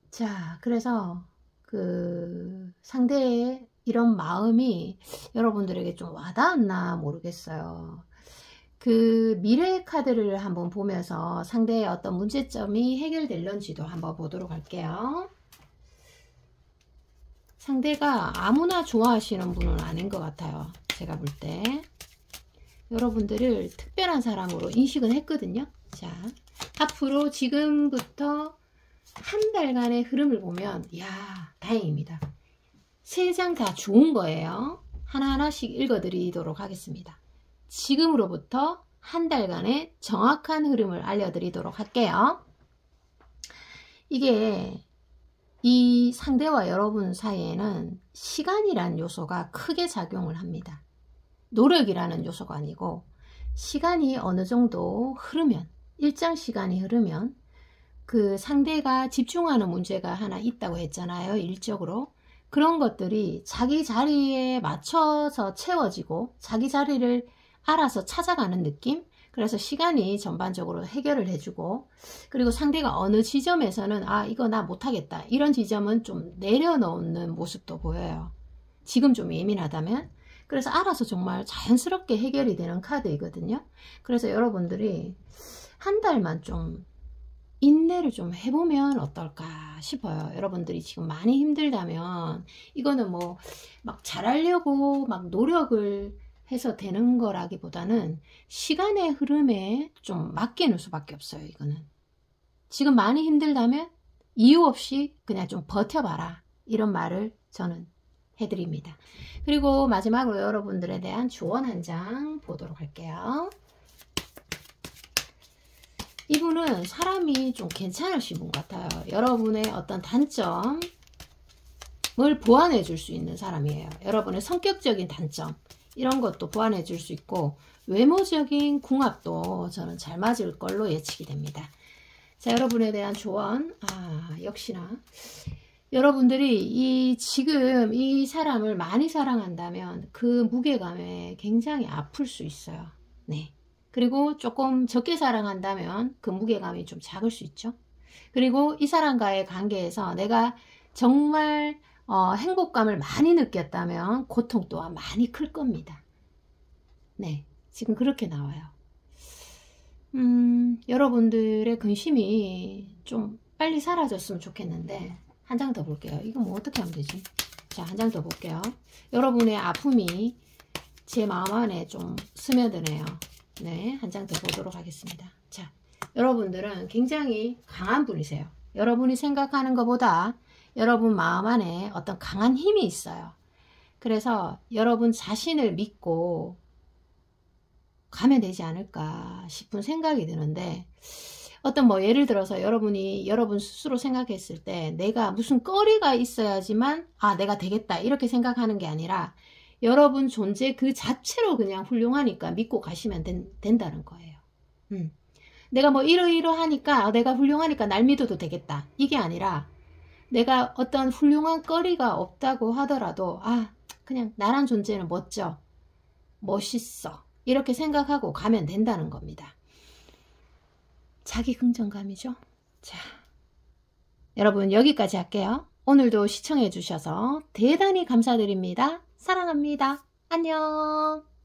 자, 그래서 그 상대의 이런 마음이 여러분들에게 좀 와닿았나 모르겠어요. 그 미래의 카드를 한번 보면서 상대의 어떤 문제점이 해결될런지도 한번 보도록 할게요. 상대가 아무나 좋아하시는 분은 아닌 것 같아요. 제가 볼 때. 여러분들을 특별한 사람으로 인식은 했거든요. 자, 앞으로 지금부터 한 달간의 흐름을 보면, 이야, 다행입니다. 세 장 다 좋은 거예요. 하나하나씩 읽어드리도록 하겠습니다. 지금으로부터 한 달간의 정확한 흐름을 알려드리도록 할게요. 이게 이 상대와 여러분 사이에는 시간이란 요소가 크게 작용을 합니다. 노력이라는 요소가 아니고, 시간이 어느 정도 흐르면, 일정 시간이 흐르면 그 상대가 집중하는 문제가 하나 있다고 했잖아요. 일적으로. 그런 것들이 자기 자리에 맞춰서 채워지고 자기 자리를 알아서 찾아가는 느낌? 그래서 시간이 전반적으로 해결을 해주고, 그리고 상대가 어느 지점에서는 아, 이거 나 못하겠다, 이런 지점은 좀 내려놓는 모습도 보여요. 지금 좀 예민하다면. 그래서 알아서 정말 자연스럽게 해결이 되는 카드이거든요. 그래서 여러분들이 한 달만 좀 인내를 좀 해보면 어떨까 싶어요. 여러분들이 지금 많이 힘들다면, 이거는 뭐 막 잘하려고 막 노력을 해서 되는 거라기보다는 시간의 흐름에 좀 맡기는 수밖에 없어요. 이거는 지금 많이 힘들다면 이유 없이 그냥 좀 버텨봐라, 이런 말을 저는 해드립니다. 그리고 마지막으로 여러분들에 대한 조언 한 장 보도록 할게요. 이분은 사람이 좀 괜찮으신 분 같아요. 여러분의 어떤 단점을 보완해 줄 수 있는 사람이에요. 여러분의 성격적인 단점, 이런 것도 보완해 줄 수 있고 외모적인 궁합도 저는 잘 맞을 걸로 예측이 됩니다. 자, 여러분에 대한 조언. 역시나 여러분들이 지금 이 사람을 많이 사랑한다면 그 무게감에 굉장히 아플 수 있어요. 네. 그리고 조금 적게 사랑한다면 그 무게감이 좀 작을 수 있죠. 그리고 이 사람과의 관계에서 내가 정말 행복감을 많이 느꼈다면 고통 또한 많이 클 겁니다. 네, 지금 그렇게 나와요. 여러분들의 근심이 좀 빨리 사라졌으면 좋겠는데 한 장 더 볼게요. 이거 뭐 어떻게 하면 되지? 자, 한 장 더 볼게요. 여러분의 아픔이 제 마음 안에 좀 스며드네요. 네, 한 장 더 보도록 하겠습니다. 자, 여러분들은 굉장히 강한 분이세요. 여러분이 생각하는 것보다 여러분 마음 안에 어떤 강한 힘이 있어요. 그래서 여러분 자신을 믿고 가면 되지 않을까 싶은 생각이 드는데, 어떤 뭐 예를 들어서 여러분이 여러분 스스로 생각했을 때 내가 무슨 거리가 있어야지만 내가 되겠다 이렇게 생각하는 게 아니라 여러분 존재 그 자체로 그냥 훌륭하니까 믿고 가시면 된다는 거예요. 내가 뭐 이러이러하니까 내가 훌륭하니까 날 믿어도 되겠다 이게 아니라, 내가 어떤 훌륭한 거리가 없다고 하더라도 그냥 나란 존재는 멋져, 멋있어 이렇게 생각하고 가면 된다는 겁니다. 자기 긍정감이죠. 자, 여러분 여기까지 할게요. 오늘도 시청해 주셔서 대단히 감사드립니다. 사랑합니다. 안녕.